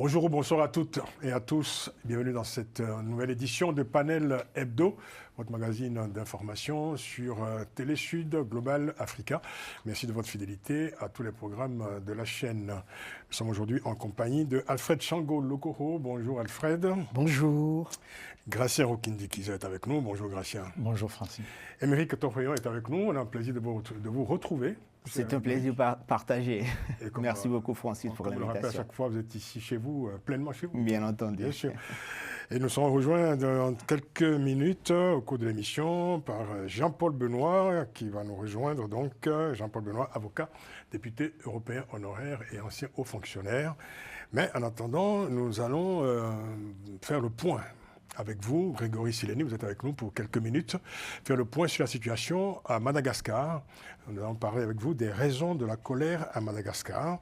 Bonjour ou bonsoir à toutes et à tous. Bienvenue dans cette nouvelle édition de Panel Hebdo, votre magazine d'information sur Télé Sud, Global Africa. Merci de votre fidélité à tous les programmes de la chaîne. Nous sommes aujourd'hui en compagnie de Alfred Shango Lokoro. Bonjour Alfred. Bonjour. Gracien Rokindi-Kiza est avec nous. Bonjour Gracien. Bonjour Francis. Émeric Torreyon est avec nous. On a un plaisir de vous retrouver. C'est un plaisir partagé. Merci beaucoup Francis pour l'invitation. À chaque fois, vous êtes ici chez vous, pleinement chez vous. Bien entendu. Bien sûr. Et nous serons rejoints dans quelques minutes au cours de l'émission par Jean-Paul Benoît qui va nous rejoindre. Donc Jean-Paul Benoît, avocat, député européen honoraire et ancien haut fonctionnaire. Mais en attendant, nous allons faire le point avec vous, Grégory Sileni, vous êtes avec nous pour quelques minutes, faire le point sur la situation à Madagascar. Nous allons parler avec vous des raisons de la colère à Madagascar.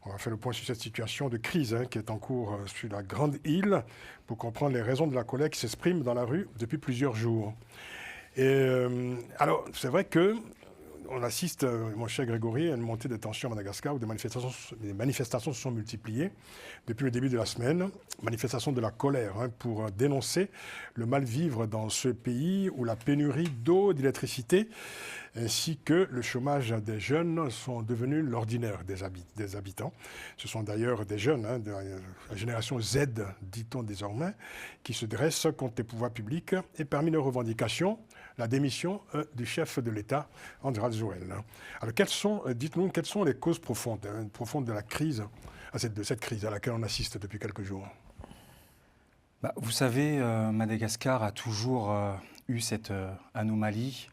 On va faire le point sur cette situation de crise qui est en cours sur la grande île pour comprendre les raisons de la colère qui s'expriment dans la rue depuis plusieurs jours. Et alors, c'est vrai que on assiste, mon cher Grégory, à une montée des tensions à Madagascar où des manifestations se sont multipliées depuis le début de la semaine. Manifestations de la colère pour dénoncer le mal-vivre dans ce pays où la pénurie d'eau, d'électricité ainsi que le chômage des jeunes sont devenus l'ordinaire des habitants. Ce sont d'ailleurs des jeunes de la génération Z, dit-on désormais, qui se dressent contre les pouvoirs publics et parmi leurs revendications, la démission du chef de l'État, André Azourel. Alors, dites-nous, quelles sont les causes profondes de la crise, de cette crise à laquelle on assiste depuis quelques jours? Vous savez, Madagascar a toujours eu cette anomalie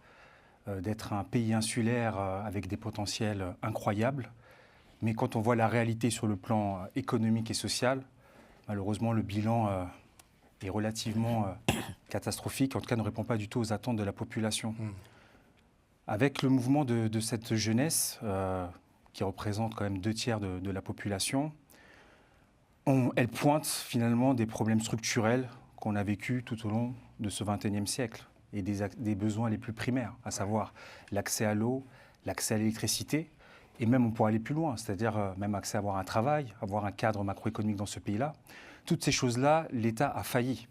d'être un pays insulaire avec des potentiels incroyables. Mais quand on voit la réalité sur le plan économique et social, malheureusement, le bilan est relativement catastrophique, en tout cas ne répond pas du tout aux attentes de la population. Avec le mouvement de cette jeunesse, qui représente quand même 2/3 de la population, elle pointe finalement des problèmes structurels qu'on a vécus tout au long de ce XXIe siècle et des besoins les plus primaires, à savoir l'accès à l'eau, l'accès à l'électricité, et même on pourrait aller plus loin, c'est-à-dire même accès à avoir un travail, avoir un cadre macroéconomique dans ce pays-là. Toutes ces choses-là, l'État a failli.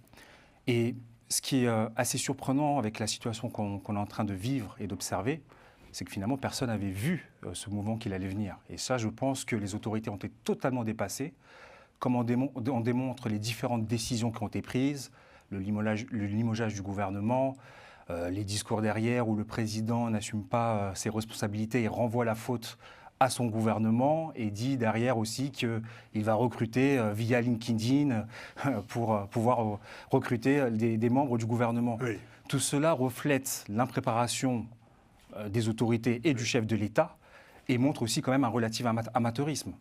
Et ce qui est assez surprenant avec la situation qu'on est en train de vivre et d'observer, c'est que finalement personne n'avait vu ce mouvement qu'il allait venir. Et ça, je pense que les autorités ont été totalement dépassées, comme on démontre les différentes décisions qui ont été prises, le limogeage du gouvernement, les discours derrière où le président n'assume pas ses responsabilités et renvoie la faute à son gouvernement et dit derrière aussi qu'il va recruter via LinkedIn pour pouvoir recruter des membres du gouvernement. Oui. Tout cela reflète l'impréparation des autorités et du chef de l'État et montre aussi quand même un relatif amateurisme.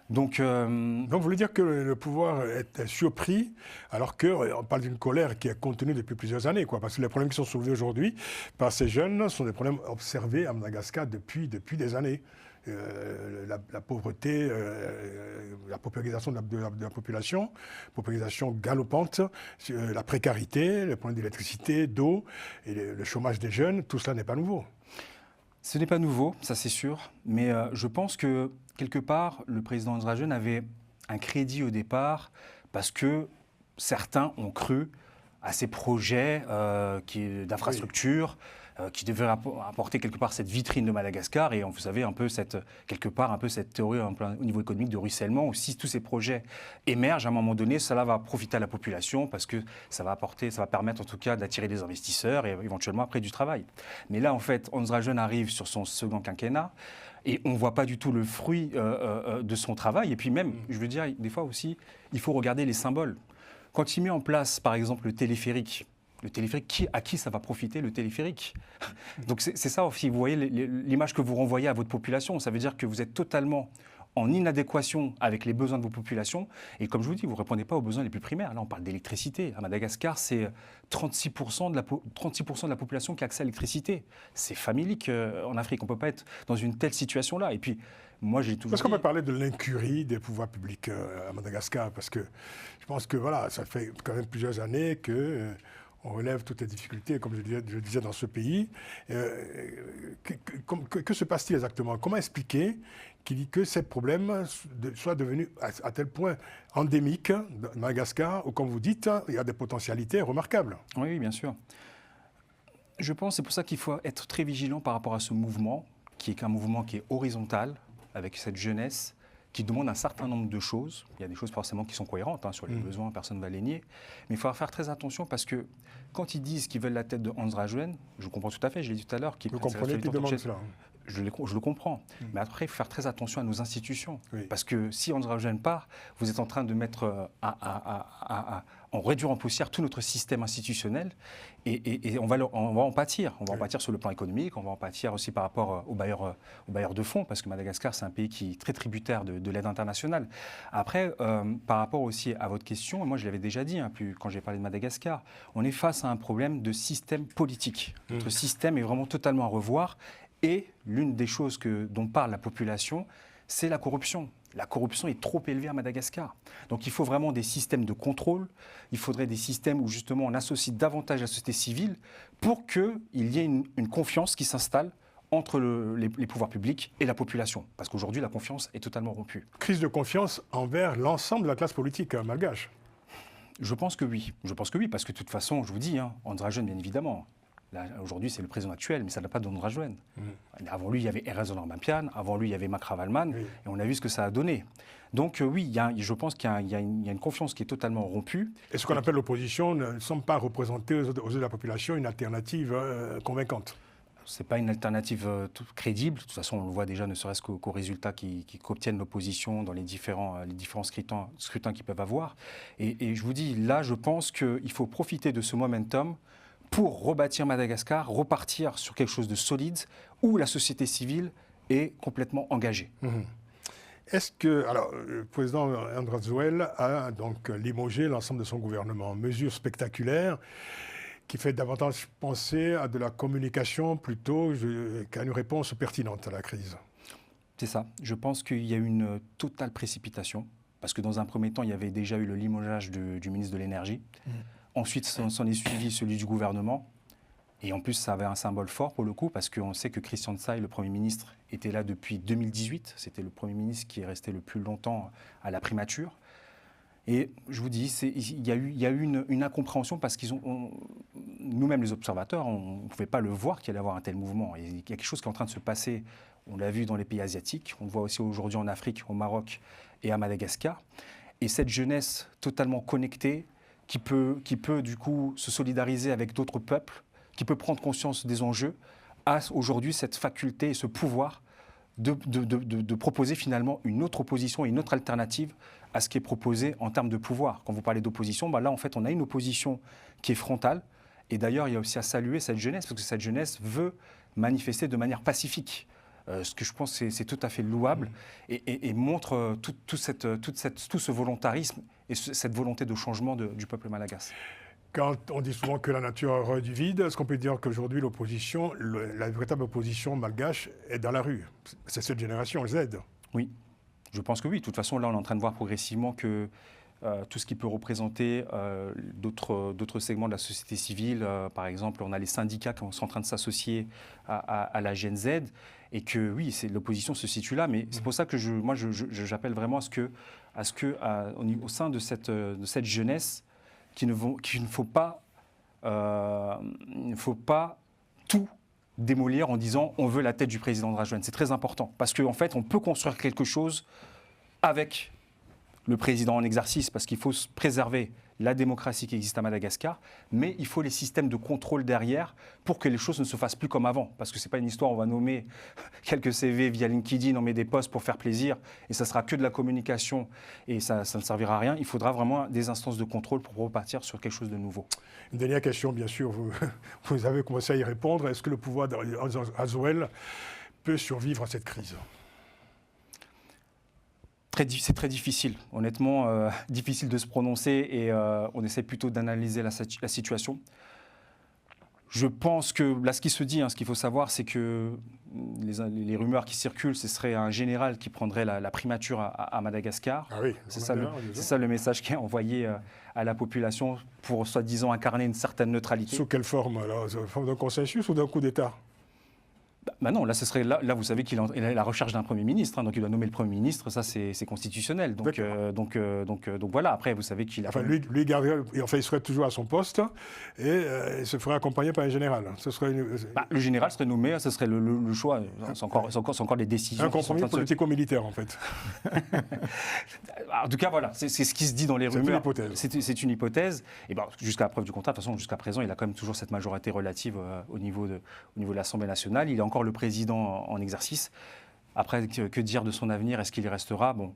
Donc, vous voulez dire que le pouvoir est surpris alors qu'on parle d'une colère qui est contenue depuis plusieurs années, parce que les problèmes qui sont soulevés aujourd'hui par ces jeunes sont des problèmes observés à Madagascar depuis des années. La pauvreté, la paupérisation de la population, paupérisation galopante, la précarité, les problèmes d'électricité, d'eau et le chômage des jeunes, tout cela n'est pas nouveau. Ce n'est pas nouveau, ça c'est sûr, mais je pense que quelque part, le président Andragen avait un crédit au départ parce que certains ont cru à ces projets d'infrastructure qui devaient apporter quelque part cette vitrine de Madagascar. Et vous savez, quelque part cette théorie au niveau économique de ruissellement, où si tous ces projets émergent, à un moment donné, cela va profiter à la population parce que ça va permettre en tout cas d'attirer des investisseurs et éventuellement après du travail. Mais là, en fait, Andragen arrive sur son second quinquennat. Et on ne voit pas du tout le fruit de son travail. Et puis même, je veux dire, des fois aussi, il faut regarder les symboles. Quand il met en place, par exemple, le téléphérique, à qui ça va profiter, le téléphérique? Donc c'est ça aussi, vous voyez l'image que vous renvoyez à votre population. Ça veut dire que vous êtes totalement en inadéquation avec les besoins de vos populations. Et comme je vous dis, vous ne répondez pas aux besoins les plus primaires. Là, on parle d'électricité. À Madagascar, c'est 36% de la population qui a accès à l'électricité. C'est familique en Afrique. On ne peut pas être dans une telle situation-là. Et puis, moi, j'ai toujours Est-ce qu'on peut parler de l'incurie des pouvoirs publics à Madagascar? Parce que je pense que, ça fait quand même plusieurs années que on relève toutes les difficultés, comme je disais dans ce pays. Que se passe-t-il exactement? Comment expliquer que ces problèmes soient devenus à tel point endémiques de Madagascar, où, comme vous dites, il y a des potentialités remarquables? Oui, bien sûr. Je pense que c'est pour ça qu'il faut être très vigilant par rapport à ce mouvement, qui est un mouvement qui est horizontal, avec cette jeunesse, qui demande un certain nombre de choses. Il y a des choses forcément qui sont cohérentes, sur les besoins, personne ne va les nier. Mais il faudra faire très attention parce que quand ils disent qu'ils veulent la tête de Hans Rajwen, je comprends tout à fait, je l'ai dit tout à l'heure. Vous comprenez qu'ils demandent cela? Je le comprends. Mais après, il faut faire très attention à nos institutions. Oui. Parce que si Hans Rajwen part, vous êtes en train de mettre en réduire en poussière tout notre système institutionnel et on va en pâtir. On va en pâtir sur le plan économique, on va en pâtir aussi par rapport aux bailleurs de fonds, parce que Madagascar, c'est un pays qui est très tributaire de l'aide internationale. Après, par rapport aussi à votre question, moi je l'avais déjà dit quand j'ai parlé de Madagascar, on est face à un problème de système politique. Notre système est vraiment totalement à revoir. Et l'une des choses dont parle la population, c'est la corruption. La corruption est trop élevée à Madagascar. Donc il faut vraiment des systèmes de contrôle, il faudrait des systèmes où justement on associe davantage la société civile pour qu'il y ait une confiance qui s'installe entre les pouvoirs publics et la population. Parce qu'aujourd'hui, la confiance est totalement rompue. Crise de confiance envers l'ensemble de la classe politique malgache? Je pense que oui. Je pense que oui, parce que de toute façon, je vous dis, Hans Rajwen, bien évidemment. Aujourd'hui, c'est le président actuel, mais ça n'a pas de Hans Rajwen. Avant lui, il y avait Erez Onormampian, avant lui, il y avait Mak Ravalman, et on a vu ce que ça a donné. Donc oui, je pense qu'il y a une confiance qui est totalement rompue. Et ce qu'on appelle l'opposition ne semble pas représenter aux yeux de la population une alternative convaincante. Ce n'est pas une alternative crédible. De toute façon, on le voit déjà, ne serait-ce qu'aux résultats qu'obtiennent l'opposition dans les différents scrutins qu'ils peuvent avoir. Et je vous dis, là, je pense qu'il faut profiter de ce momentum pour rebâtir Madagascar, repartir sur quelque chose de solide où la société civile est complètement engagée. Est-ce que, alors, le président Hans Rajwen a donc limogé l'ensemble de son gouvernement, mesure spectaculaire qui fait davantage penser à de la communication plutôt qu'à une réponse pertinente à la crise? C'est ça. Je pense qu'il y a eu une totale précipitation parce que dans un premier temps, il y avait déjà eu le limogeage du ministre de l'Énergie. Ensuite, s'en est suivi celui du gouvernement. Et en plus, ça avait un symbole fort pour le coup, parce qu'on sait que Christian Tsai, le Premier ministre, était là depuis 2018. C'était le Premier ministre qui est resté le plus longtemps à la primature. Et je vous dis, il y a eu une incompréhension parce nous-mêmes les observateurs, on ne pouvait pas le voir qu'il allait y avoir un tel mouvement. Et il y a quelque chose qui est en train de se passer, on l'a vu dans les pays asiatiques, on le voit aussi aujourd'hui en Afrique, au Maroc et à Madagascar. Et cette jeunesse totalement connectée, qui peut du coup se solidariser avec d'autres peuples, qui peut prendre conscience des enjeux, a aujourd'hui cette faculté et ce pouvoir de proposer finalement une autre opposition et une autre alternative à ce qui est proposé en termes de pouvoir. Quand vous parlez d'opposition, là en fait on a une opposition qui est frontale, et d'ailleurs il y a aussi à saluer cette jeunesse, parce que cette jeunesse veut manifester de manière pacifique. Ce que je pense c'est tout à fait louable et montre tout ce volontarisme et cette volonté de changement du peuple malagasy. Quand on dit souvent que la nature a horreur du vide, est-ce qu'on peut dire qu'aujourd'hui l'opposition, la véritable opposition malgache est dans la rue? C'est cette génération Z. Oui, je pense que oui. De toute façon, là on est en train de voir progressivement que tout ce qui peut représenter d'autres segments de la société civile, par exemple, on a les syndicats qui sont en train de s'associer à la Gen Z, et que oui, l'opposition se situe là, mais c'est pour ça que j'appelle vraiment à ce que au sein de cette jeunesse, qu'il ne faut pas tout démolir en disant on veut la tête du président Rajwen. C'est très important, parce qu'en fait, on peut construire quelque chose avec le président en exercice, parce qu'il faut préserver la démocratie qui existe à Madagascar, mais il faut les systèmes de contrôle derrière pour que les choses ne se fassent plus comme avant. Parce que ce n'est pas une histoire, on va nommer quelques CV via LinkedIn, on met des posts pour faire plaisir, et ça sera que de la communication, et ça ne servira à rien. Il faudra vraiment des instances de contrôle pour repartir sur quelque chose de nouveau. Une dernière question, bien sûr, vous avez commencé à y répondre. Est-ce que le pouvoir de Hans Rajwen peut survivre à cette crise? C'est très difficile, honnêtement, difficile de se prononcer, et on essaie plutôt d'analyser la situation. Je pense que là, ce qui se dit, ce qu'il faut savoir, c'est que les rumeurs qui circulent, ce serait un général qui prendrait la primature à Madagascar. Ah oui, c'est ça le message qui est envoyé à la population pour soi-disant incarner une certaine neutralité. Sous quelle forme alors? Sous forme d'un consensus ou d'un coup d'État? Non, là, ce serait là, vous savez qu'il est à la recherche d'un Premier ministre, donc il doit nommer le Premier ministre, ça c'est constitutionnel. Donc voilà, après vous savez qu'il a... Enfin, lui il serait toujours à son poste et il se ferait accompagner par un général. Ce serait le général serait nommé, ce serait le choix, c'est encore des décisions. Un compromis politico-militaire en fait. En tout cas, voilà, c'est ce qui se dit dans les rumeurs. C'est une hypothèse. Et jusqu'à la preuve du contraire, de toute façon, jusqu'à présent, il a quand même toujours cette majorité relative au niveau de l'Assemblée nationale. Il est encore le président en exercice. Après, que dire de son avenir? Est-ce qu'il y restera? Bon,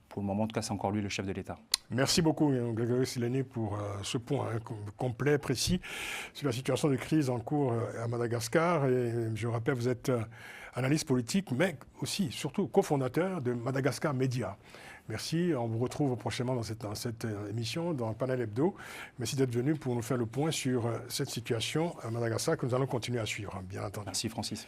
pour le moment, en tout cas, c'est encore lui le chef de l'État. Merci beaucoup, Grégory Sileni, pour ce point complet, précis, sur la situation de crise en cours à Madagascar. Et je rappelle, vous êtes analyste politique, mais aussi, surtout, cofondateur de Madagascar Média. Merci, on vous retrouve prochainement dans cette émission, dans Panel Hebdo. Merci d'être venu pour nous faire le point sur cette situation à Madagascar que nous allons continuer à suivre, bien entendu. Merci Francis.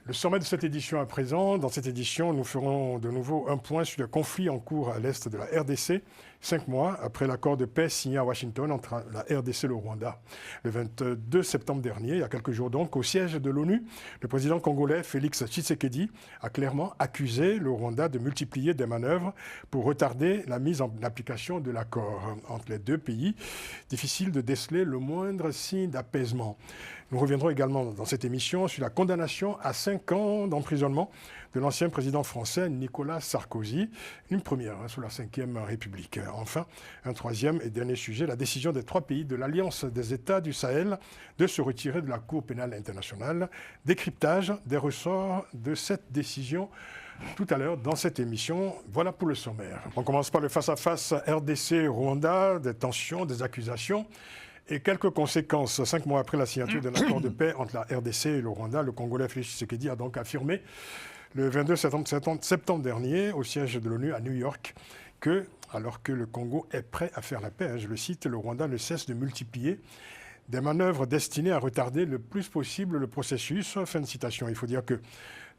Le sommet de cette édition à présent. Dans cette édition, nous ferons de nouveau un point sur le conflit en cours à l'est de la RDC, 5 mois après l'accord de paix signé à Washington entre la RDC et le Rwanda. Le 22 septembre dernier, il y a quelques jours donc, au siège de l'ONU, le président congolais Félix Tshisekedi a clairement accusé le Rwanda de multiplier des manœuvres pour retarder la mise en application de l'accord entre les deux pays. Difficile de déceler le moindre signe d'apaisement. Nous reviendrons également dans cette émission sur la condamnation à 5 ans d'emprisonnement de l'ancien président français Nicolas Sarkozy, une première sous la Ve République. Enfin, un troisième et dernier sujet, la décision des 3 pays de l'Alliance des États du Sahel de se retirer de la Cour pénale internationale. Décryptage des ressorts de cette décision tout à l'heure dans cette émission. Voilà pour le sommaire. On commence par le face-à-face RDC-Rwanda, des tensions, des accusations. Et quelques conséquences. 5 mois après la signature d'un accord de paix entre la RDC et le Rwanda, le Congolais Félix Tshisekedi a donc affirmé le 22 septembre dernier au siège de l'ONU à New York que, alors que le Congo est prêt à faire la paix, je le cite, le Rwanda ne cesse de multiplier des manœuvres destinées à retarder le plus possible le processus. Fin de citation. Il faut dire que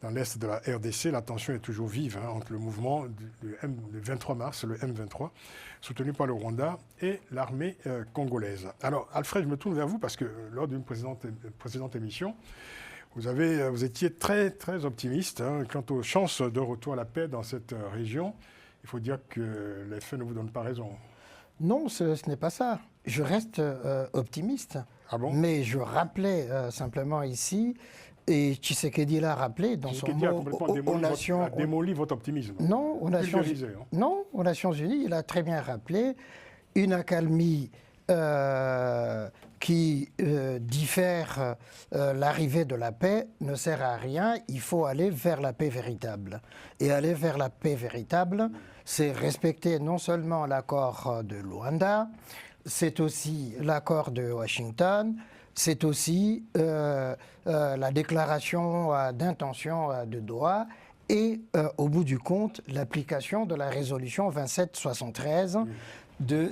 dans l'est de la RDC, la tension est toujours vive entre le mouvement du 23 mars, le M23, soutenu par le Rwanda, et l'armée congolaise. Alors, Alfred, je me tourne vers vous parce que lors d'une précédente émission, vous étiez très, très optimiste quant aux chances de retour à la paix dans cette région. Il faut dire que les faits ne vous donnent pas raison. Non, ce n'est pas ça. Je reste optimiste. Ah bon? Mais je rappelais simplement ici, et Tshisekedi l'a rappelé dans son mot aux Nations... a démoli votre optimisme. Non, aux Nations Unies, il a très bien rappelé une accalmie qui diffère l'arrivée de la paix ne sert à rien. Il faut aller vers la paix véritable. Et aller vers la paix véritable, c'est respecter non seulement l'accord de Luanda, c'est aussi l'accord de Washington, c'est aussi la déclaration d'intention de Doha et, au bout du compte, l'application de la résolution 2773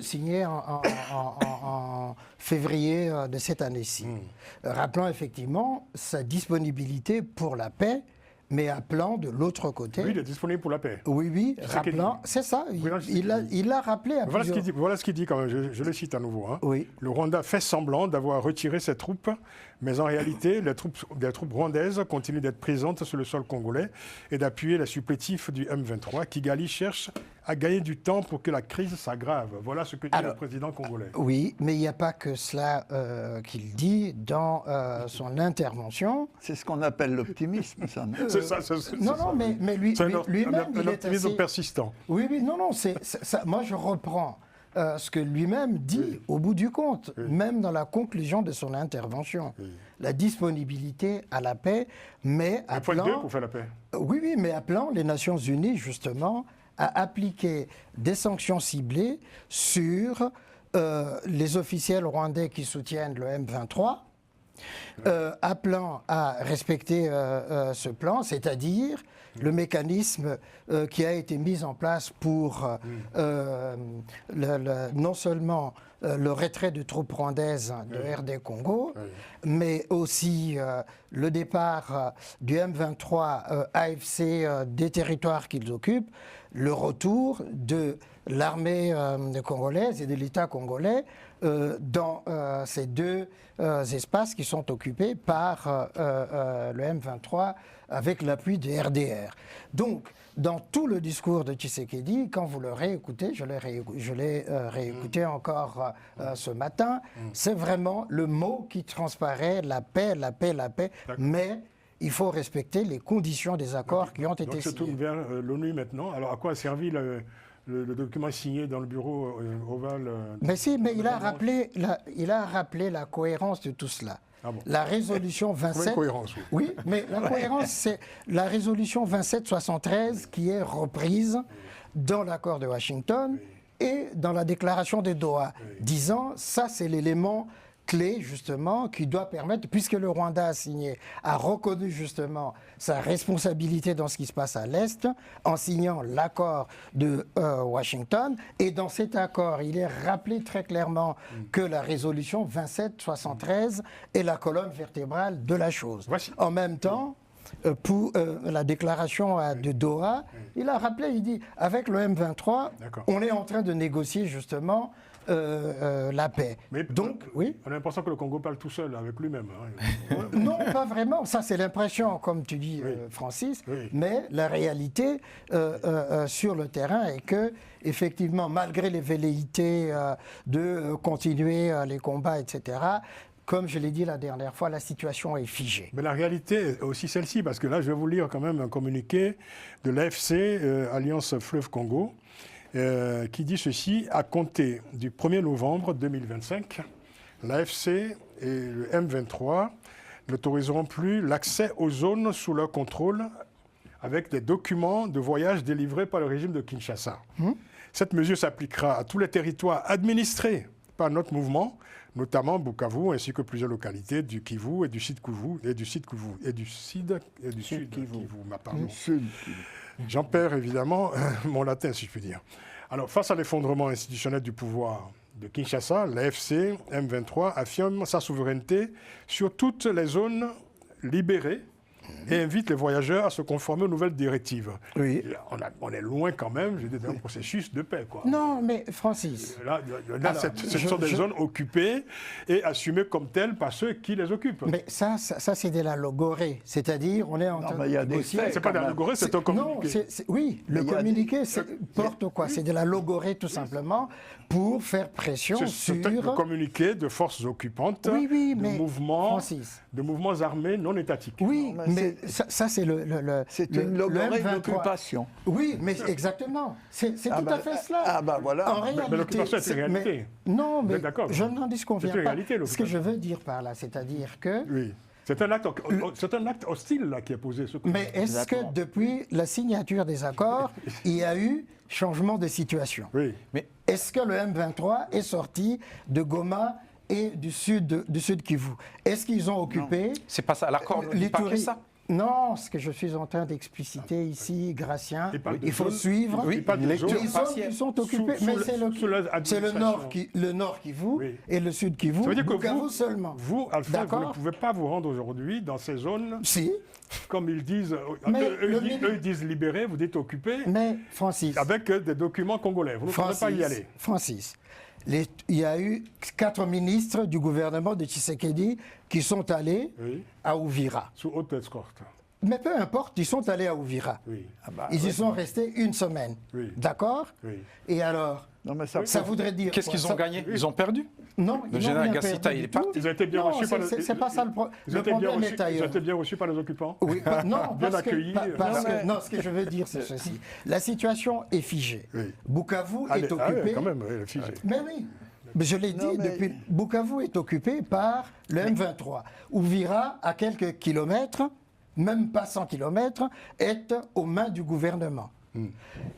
signée en février de cette année-ci. Rappelant effectivement sa disponibilité pour la paix, mais appelant de l'autre côté... Oui, il est disponible pour la paix. Oui, rappelant... C'est ça, il l'a rappelé à plusieurs... Voilà ce qu'il dit quand même, je le cite à nouveau. Oui. Le Rwanda fait semblant d'avoir retiré ses troupes, mais en réalité, les troupes rwandaises continuent d'être présentes sur le sol congolais et d'appuyer les supplétifs du M23. Kigali cherche à gagner du temps pour que la crise s'aggrave. Voilà ce que dit le président congolais. Oui, mais il n'y a pas que cela qu'il dit dans son intervention. C'est ce qu'on appelle l'optimisme, ça. C'est ça. Non, mais lui-même, il est assez persistant. Oui, non, ça. Moi, je reprends ce que lui-même dit au bout du compte, même dans la conclusion de son intervention. La disponibilité à la paix, mais appelant... pour faire la paix. Oui, mais appelant les Nations Unies, justement, à appliquer des sanctions ciblées sur les officiels rwandais qui soutiennent le M23 appelant à respecter ce plan, c'est-à-dire le mécanisme qui a été mis en place pour non seulement le retrait de troupes rwandaises de RD Congo, mais aussi le départ du M23 AFC des territoires qu'ils occupent, le retour de l'armée congolaise et de l'État congolais dans ces deux espaces qui sont occupés par le M23 avec l'appui des RDR. Donc, dans tout le discours de Tshisekedi, quand vous le réécoutez, je l'ai réécouté encore ce matin, c'est vraiment le mot qui transparaît, la paix, la paix, la paix, mais il faut respecter les conditions des accords qui ont été signés. Donc, je tourne vers l'ONU maintenant. Alors, à quoi a servi le document signé dans le bureau ovale Mais si, mais il a rappelé la cohérence de tout cela. Ah bon. La résolution 27... cohérence, oui, mais la cohérence, c'est la résolution 2773 qui est reprise dans l'accord de Washington et dans la déclaration de Doha, disant ça c'est l'élément clé justement qui doit permettre, puisque le Rwanda a reconnu justement sa responsabilité dans ce qui se passe à l'Est en signant l'accord de Washington, et dans cet accord il est rappelé très clairement que la résolution 2773 est la colonne vertébrale de la chose. Voici. En même temps, pour la déclaration de Doha, il a rappelé, il dit, avec le M23, on est en train de négocier justement la paix. Mais donc, oui. On a l'impression que le Congo parle tout seul, avec lui-même. Hein. Non, pas vraiment. Ça, c'est l'impression, comme tu dis, Francis. Oui. Mais la réalité sur le terrain est que, effectivement, malgré les velléités de continuer les combats, etc., comme je l'ai dit la dernière fois, la situation est figée. Mais la réalité est aussi celle-ci, parce que là, je vais vous lire quand même un communiqué de l'AFC, Alliance Fleuve Congo, qui dit ceci: à compter du 1er novembre 2025, l'AFC et le M23 n'autoriseront plus l'accès aux zones sous leur contrôle avec des documents de voyage délivrés par le régime de Kinshasa. Cette mesure s'appliquera à tous les territoires administrés par notre mouvement, notamment Bukavu, ainsi que plusieurs localités du Kivu et du Sud Kivu. J'en perds évidemment mon latin, si je puis dire. Alors, face à l'effondrement institutionnel du pouvoir de Kinshasa, l'AFC M23 affirme sa souveraineté sur toutes les zones libérées et invite les voyageurs à se conformer aux nouvelles directives. Oui. On est loin quand même, d'un processus de paix, quoi. Non, mais Francis... Là, ce sont des zones occupées et assumées comme telles par ceux qui les occupent. Mais ça c'est de la logorée, c'est-à-dire on est en train de négocier... C'est pas de la logorée, c'est un communiqué. Non, oui, le communiqué porte quoi? C'est de la logorée tout simplement pour faire pression sur... C'est le communiqué de forces occupantes, de mouvements armés non étatiques. Oui, mais ça c'est c'est une logorée d'occupation. Oui, mais exactement. C'est tout à fait cela. Ah ben voilà. En réalité, mais l'occupation c'est une réalité. Non, mais je n'en disconviens pas. Réalité, ce que je veux dire par là, c'est-à-dire que... Oui. C'est un acte hostile là, qui a posé ce coup. Mais est-ce que depuis la signature des accords, il y a eu changement de situation? Oui. Mais est-ce que le M23 est sorti de Goma et du sud Kivu? Est-ce qu'ils ont occupé... C'est pas ça, l'accord ne dit pas que ça. Non, ce que je suis en train d'expliciter ici, Gratien, il faut suivre. Oui, ils sont occupés, mais c'est le nord Kivu et le sud Kivu. Ça veut dire que Bukavu seulement. Vous, Alfred, vous ne pouvez pas vous rendre aujourd'hui dans ces zones. Si. Comme ils disent, eux ils disent libérés, vous dites occupés. Mais Francis. Avec des documents congolais. Vous ne pouvez pas y aller. Francis. Il y a eu 4 ministres du gouvernement de Tshisekedi qui sont allés à Uvira. Sous haute escorte. Mais peu importe, ils sont allés à Uvira. Oui. Ils y sont restés une semaine. Oui. D'accord? Oui. Et alors, ça voudrait dire... Qu'est-ce qu'ils ont gagné? Ils ont perdu? Non, le général Gassita, il est parti. Ils ont été bien reçus par les... C'est pas ça le problème. Ils ont été bien reçus par les occupants? Oui, non, bien accueillis. Non, ce que je veux dire, c'est ceci. La situation est figée. Oui. Bukavu est occupé... quand même, elle est figée. Mais oui. Mais je l'ai dit, depuis Bukavu est occupé par le M23. Uvira, à quelques kilomètres, même pas 100 kilomètres, est aux mains du gouvernement.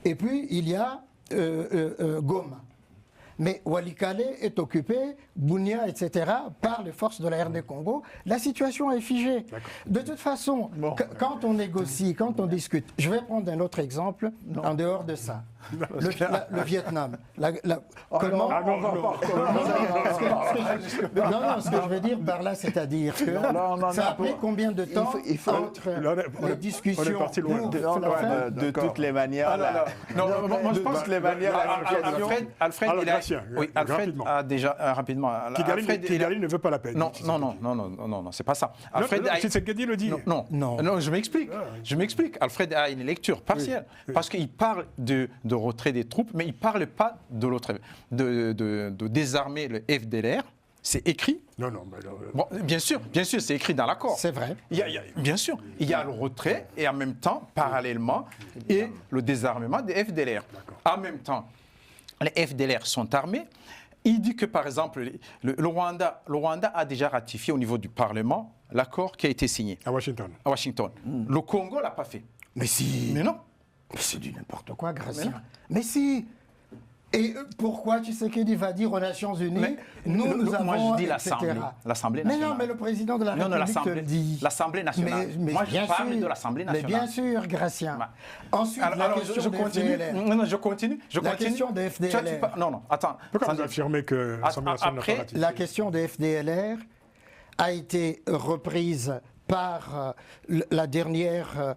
Et puis, il y a Goma. mais Walikale est occupé, Bunia, etc., par les forces de la RD Congo. La situation est figée. De toute façon, quand on négocie, quand on discute, je vais prendre un autre exemple en dehors de ça. Le Vietnam. Comment Non, ce que je veux dire par là, c'est-à-dire que ça a pris combien de temps entre les discussions de toutes les manières. Moi, je pense que les manières. Alfred a déjà rapidement. Kigali ne veut pas la paix. Non, c'est pas ça. C'est Gedi le dit. Non, je m'explique. Alfred a une lecture partielle parce qu'il parle de retrait des troupes, mais il ne parle pas de désarmer le FDLR. C'est écrit. Non. Bon, bien sûr, c'est écrit dans l'accord. C'est vrai. Bien sûr, il y a le retrait et en même temps, parallèlement, et le désarmement des FDLR. En même temps, les FDLR sont armés. Il dit que, par exemple, le Rwanda a déjà ratifié au niveau du Parlement l'accord qui a été signé. À Washington. Le Congo ne l'a pas fait. Mais si. Mais non. Mais c'est du n'importe quoi, Gracien. Mais si. Et pourquoi Tshisekedi va dire aux Nations Unies, nous avons, moi je dis l'Assemblée nationale. Mais non, mais le président de la République te le dit. L'Assemblée nationale. Moi je parle de l'Assemblée nationale. Mais bien sûr, Gracien. Ensuite, la question des FDLR. Non, je continue. La question des FDLR. Non, attends. Pourquoi vous affirmez que l'Assemblée nationale n'a pas ratifié ? La question des FDLR a été reprise par la dernière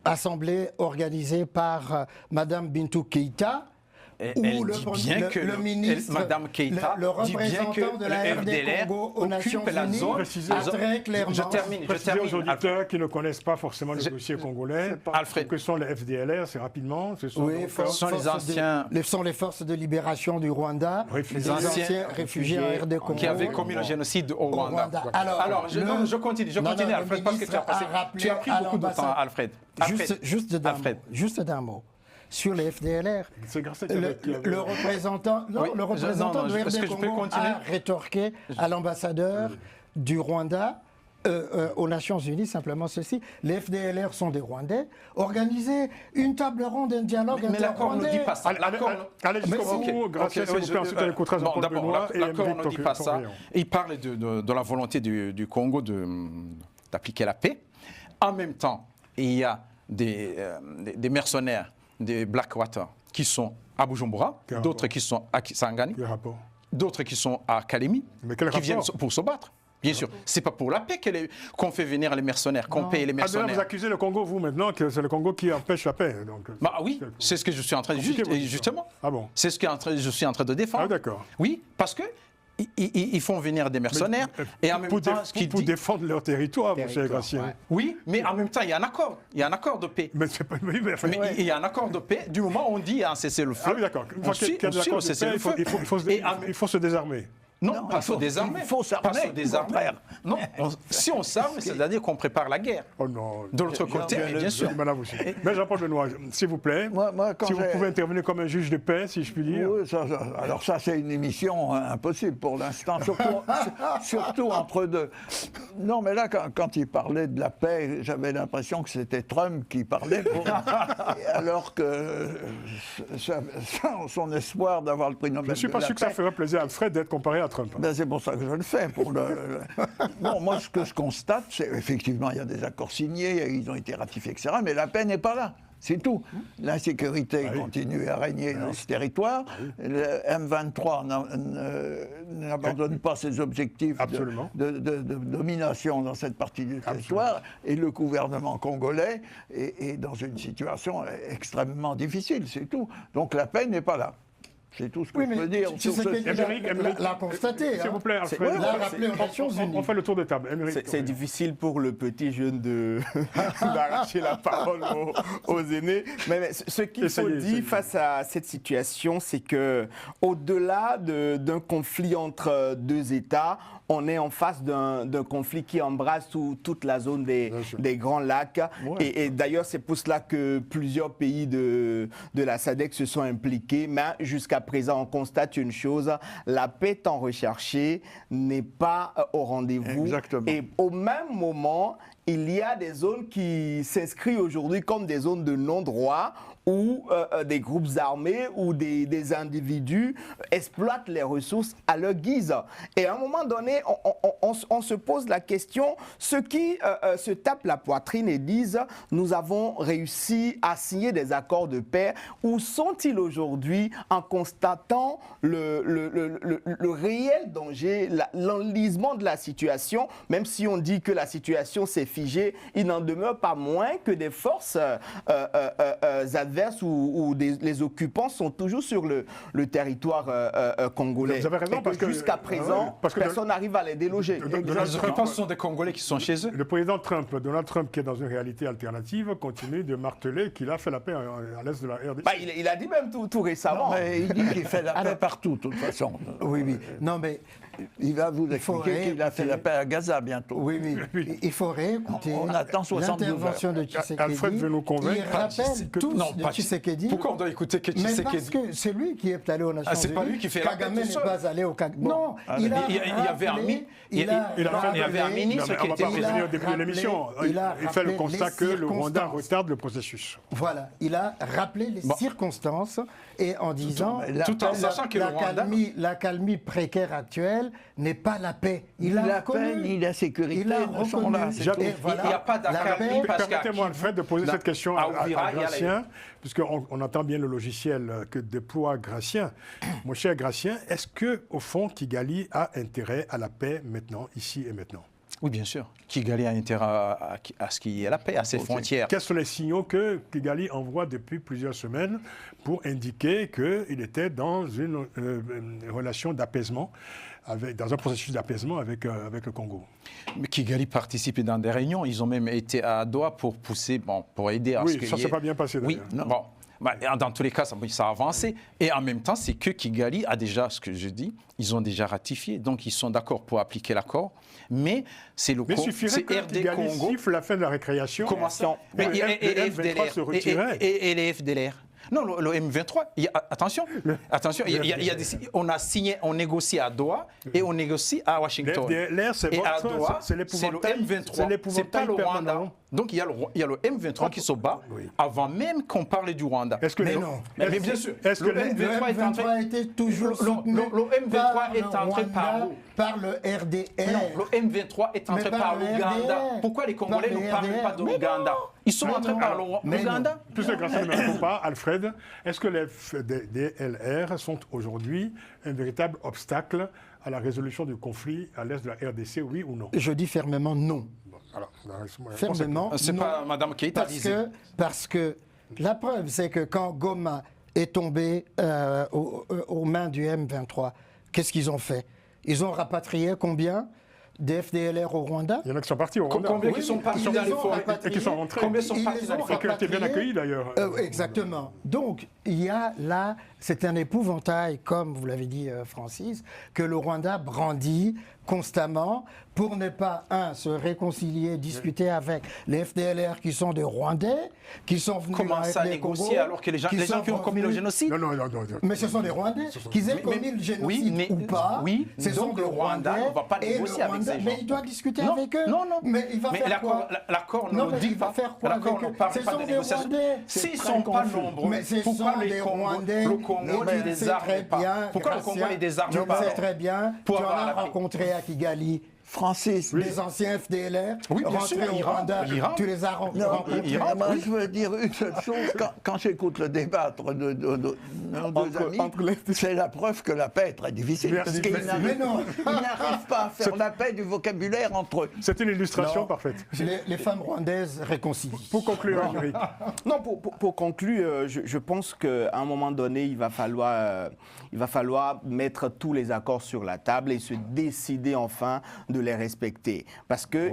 assemblée organisée par Madame Bintou Keïta, où le ministre, Madame Keïta, le représentant de la RD Congo aux Nations Unies a très clairement... Je termine. aux auditeurs qui ne connaissent pas forcément le dossier congolais, Alfred, que sont les FDLR, c'est rapidement. Ce sont les forces de libération du Rwanda, les anciens réfugiés en RD Congo. Qui avaient commis le génocide au Rwanda. Alors, je continue, Alfred, parce que tu as pris beaucoup de temps, Alfred. Juste d'un mot. Sur les FDLR, le représentant de RD Congo a rétorqué à l'ambassadeur du Rwanda aux Nations Unies simplement ceci: les FDLR sont des Rwandais. Organisez une table ronde, un dialogue mais l'accord ne dit pas ça. Allez jusqu'au bout, grâce à vous, ensuite on écoutera Jean-Paul Benoît. L'accord ne dit pas ça. Il parle de la volonté du Congo d'appliquer la paix. En même temps, il y a des mercenaires des Blackwater qui sont à Bujumbura, d'autres qui sont à Kisangani, d'autres qui sont à Kalemi, qui viennent pour se battre. Bien sûr, c'est pas pour la paix qu'on fait venir les mercenaires, qu'on paye les mercenaires. Vous accusez le Congo, vous, maintenant, que c'est le Congo qui empêche la paix. Donc, oui, c'est ce que je suis en train de justement. Ah bon? C'est ce que je suis en train de défendre. Ah d'accord. Oui, parce que ils font venir des mercenaires et en même temps, pour défendre leur territoire, mon cher Gracien. Ouais. Oui, mais en même temps, il y a un accord. Il y a un accord de paix. Mais c'est pas. Il y a un accord de paix du moment où on dit un cessez-le-feu. Ah oui, d'accord. Une fois qu'il y a un accord de paix, il faut se désarmer. Non, pas se désarmer. Il faut s'armer. Non, si on s'arme, c'est-à-dire qu'on prépare la guerre. Oh non. De l'autre côté, bien sûr. Mais Jean-Paul Benoît, s'il vous plaît, si vous pouvez intervenir comme un juge de paix, si je puis dire. Oui, alors ça, c'est une émission impossible pour l'instant, surtout entre deux. Non, mais là, quand il parlait de la paix, j'avais l'impression que c'était Trump qui parlait, alors que son espoir d'avoir le prix Nobel. Je ne suis pas sûr que ça ferait plaisir à Alfred d'être comparé à Trump. Ben, c'est pour ça que je le fais. Bon, moi, ce que je constate, c'est effectivement, il y a des accords signés, ils ont été ratifiés, etc. Mais la paix n'est pas là. C'est tout. L'insécurité continue à régner dans ce territoire. Le M23 n'abandonne pas ses objectifs de domination dans cette partie du territoire. Et le gouvernement congolais est dans une situation extrêmement difficile, c'est tout. Donc la paix n'est pas là. C'est tout ce que je peux dire. L'a constaté. S'il vous plaît, Alfred. On fait le tour de table. C'est difficile pour le petit jeune d'arracher la parole aux aînés. Mais ce qu'il faut dire face à cette situation, c'est que au-delà d'un conflit entre deux États, on est en face d'un conflit qui embrasse toute la zone des Grands Lacs. Ouais. Et d'ailleurs, c'est pour cela que plusieurs pays de la SADC se sont impliqués. Mais jusqu'à présent, on constate une chose, la paix tant recherchée n'est pas au rendez-vous. Exactement. Et au même moment, il y a des zones qui s'inscrivent aujourd'hui comme des zones de non-droit où des groupes armés ou des individus exploitent les ressources à leur guise. Et à un moment donné, on se pose la question, ceux qui se tapent la poitrine et disent « nous avons réussi à signer des accords de paix », où sont-ils aujourd'hui en constatant le réel danger, l'enlisement de la situation, même si on dit que la situation s'est figée, il n'en demeure pas moins que des forces adverses ou les occupants sont toujours sur le territoire congolais. Vous avez raison, parce que jusqu'à présent, personne n'arrive à les déloger. Les occupants, ce sont des Congolais qui sont chez eux. Le président Donald Trump, qui est dans une réalité alternative, continue de marteler qu'il a fait la paix à l'est de la RDC. Bah, il a dit même tout récemment. Non, mais il dit qu'il fait la paix partout, de toute façon. Oui, oui. Non, mais il va vous expliquer qu'il a fait la paix à Gaza bientôt. oui, oui. Il faut réécouter On attend 72 l'intervention de Tshisekedi. Alfred veut nous convaincre. Il rappelle tous de Tshisekedi. Pourquoi on doit écouter que Mais Tshisekedi? parce que c'est lui qui est allé aux Nations Unies. C'est pas lui qui fait la paix Kagame tout n'est seul. pas allé au Kagame. Non, il y avait un ministre qui était... On va pas revenir au début de l'émission. Il fait le constat que le Rwanda retarde le processus. Voilà, il a rappelé les circonstances et en disant Tout en sachant que le Rwanda... l'accalmie précaire actuelle n'est pas la paix. Il a la paix reconnu. ni la sécurité Il a ne sont là. reconnu. J'avoue. Et voilà, Il n'y a pas d'accalmie parce qu'à Permettez-moi, Alfred, de poser cette question à à Uvira, il y a Gratien, puisqu'on entend bien le logiciel que déploie Gratien. Mon cher Gratien, est-ce que, au fond, Kigali a intérêt à la paix maintenant, ici et maintenant? Oui, bien sûr. Kigali a intérêt à ce qu'il y ait la paix à ses frontières. Quels sont les signaux que Kigali envoie depuis plusieurs semaines pour indiquer qu'il était dans une relation d'apaisement, dans un processus d'apaisement avec le Congo? Mais Kigali participe dans des réunions. Ils ont même été à Doha pour pousser, pour aider à ce que... Oui, ça ne s'est pas bien passé d'ailleurs. Oui, bon. Dans tous les cas, ça a avancé. Et en même temps, c'est que Kigali a déjà, ce que je dis, ils ont déjà ratifié. Donc, ils sont d'accord pour appliquer l'accord. Mais c'est le Mais il suffirait que RD Kigali Congo. siffle la fin de la récréation. Comment ça? Et les FDLR se retiraient. Et les FDLR. Non, le M23, attention, on a signé, on négocie à Doha et on négocie à Washington. FDLR, c'est et à Doha, c'est le l'épouvantail. M23, c'est pas le Rwanda. permanent. Donc il y a le M23 qui se bat avant même qu'on parle du Rwanda. Est-ce que Mais non. Mais bien sûr, Est-ce que le M23 est en train... était toujours Le soutenu M23 par est le entré par Rwanda, où? par le RDR. Non, le M23 est entré Mais par par le l'Ouganda. RDR. Pourquoi les Congolais Par ne le parlent RDR. pas de Mais l'Ouganda? Ils sont Mais entrés non. par Mais l'Ouganda. Puisque Grâce ne répond pas, Alfred, est-ce que les FDLR sont aujourd'hui un véritable obstacle à la résolution du conflit à l'est de la RDC, oui ou non? Je dis fermement non. Alors, Fermement C'est non. pas Mme Keïta disait. Parce que la preuve, c'est que quand Goma est tombé aux mains du M23, qu'est-ce qu'ils ont fait? Ils ont rapatrié combien des FDLR au Rwanda? il y en a qui sont partis au Rwanda. Combien qui sont partis dans les forêts et qui sont rentrés. Combien sont Ils partis les dans les ont forêts Et qui ont été bien accueillis d'ailleurs. Exactement. Donc, il y a là, c'est un épouvantail, comme vous l'avez dit, Francis, que le Rwanda brandit constamment pour ne pas, se réconcilier, discuter avec les FDLR qui sont des Rwandais, qui sont venus Comment avec ça les négocier Congos, alors que les gens qui ont commis le génocide? Non. Mais ce sont des Rwandais, qu'ils aient commis le génocide ou pas, ce sont donc des le Rwanda Rwandais. ne va pas et négocier le avec Rwanda, ces gens. mais il doit discuter Non, avec eux. non. Mais il va Mais faire quoi? l'accord Non, ne mais dit il va pas. faire quoi L'accord avec ne eux? parle Ce pas sont de des négociation. Rwandais. S'ils ne sont pas nombreux, Mais ce pourquoi sont des le Rwandais. Congo ne Tu les sais arme très pas? bien, Pourquoi le Congo Gracien, les désarme tu pas? le sais très bien, Pour tu en avoir as la paix. rencontré à Kigali. Francis, Les anciens FDLR Oui, bien rentrés sûr, au ils Rwanda, rentrent. tu les as rencontrés. moi, je veux dire une seule chose. Quand j'écoute le débat entre nos deux amis, c'est la preuve que la paix est très difficile. Merci, Parce qu'ils merci. Mais non. n'arrivent pas à faire la paix du vocabulaire entre eux. C'est une illustration Non. parfaite. Les femmes rwandaises réconcilient. Pour conclure, Eric. Non, pour conclure, je pense qu'à un moment donné, il va falloir mettre tous les accords sur la table et se décider enfin de les respecter. Parce que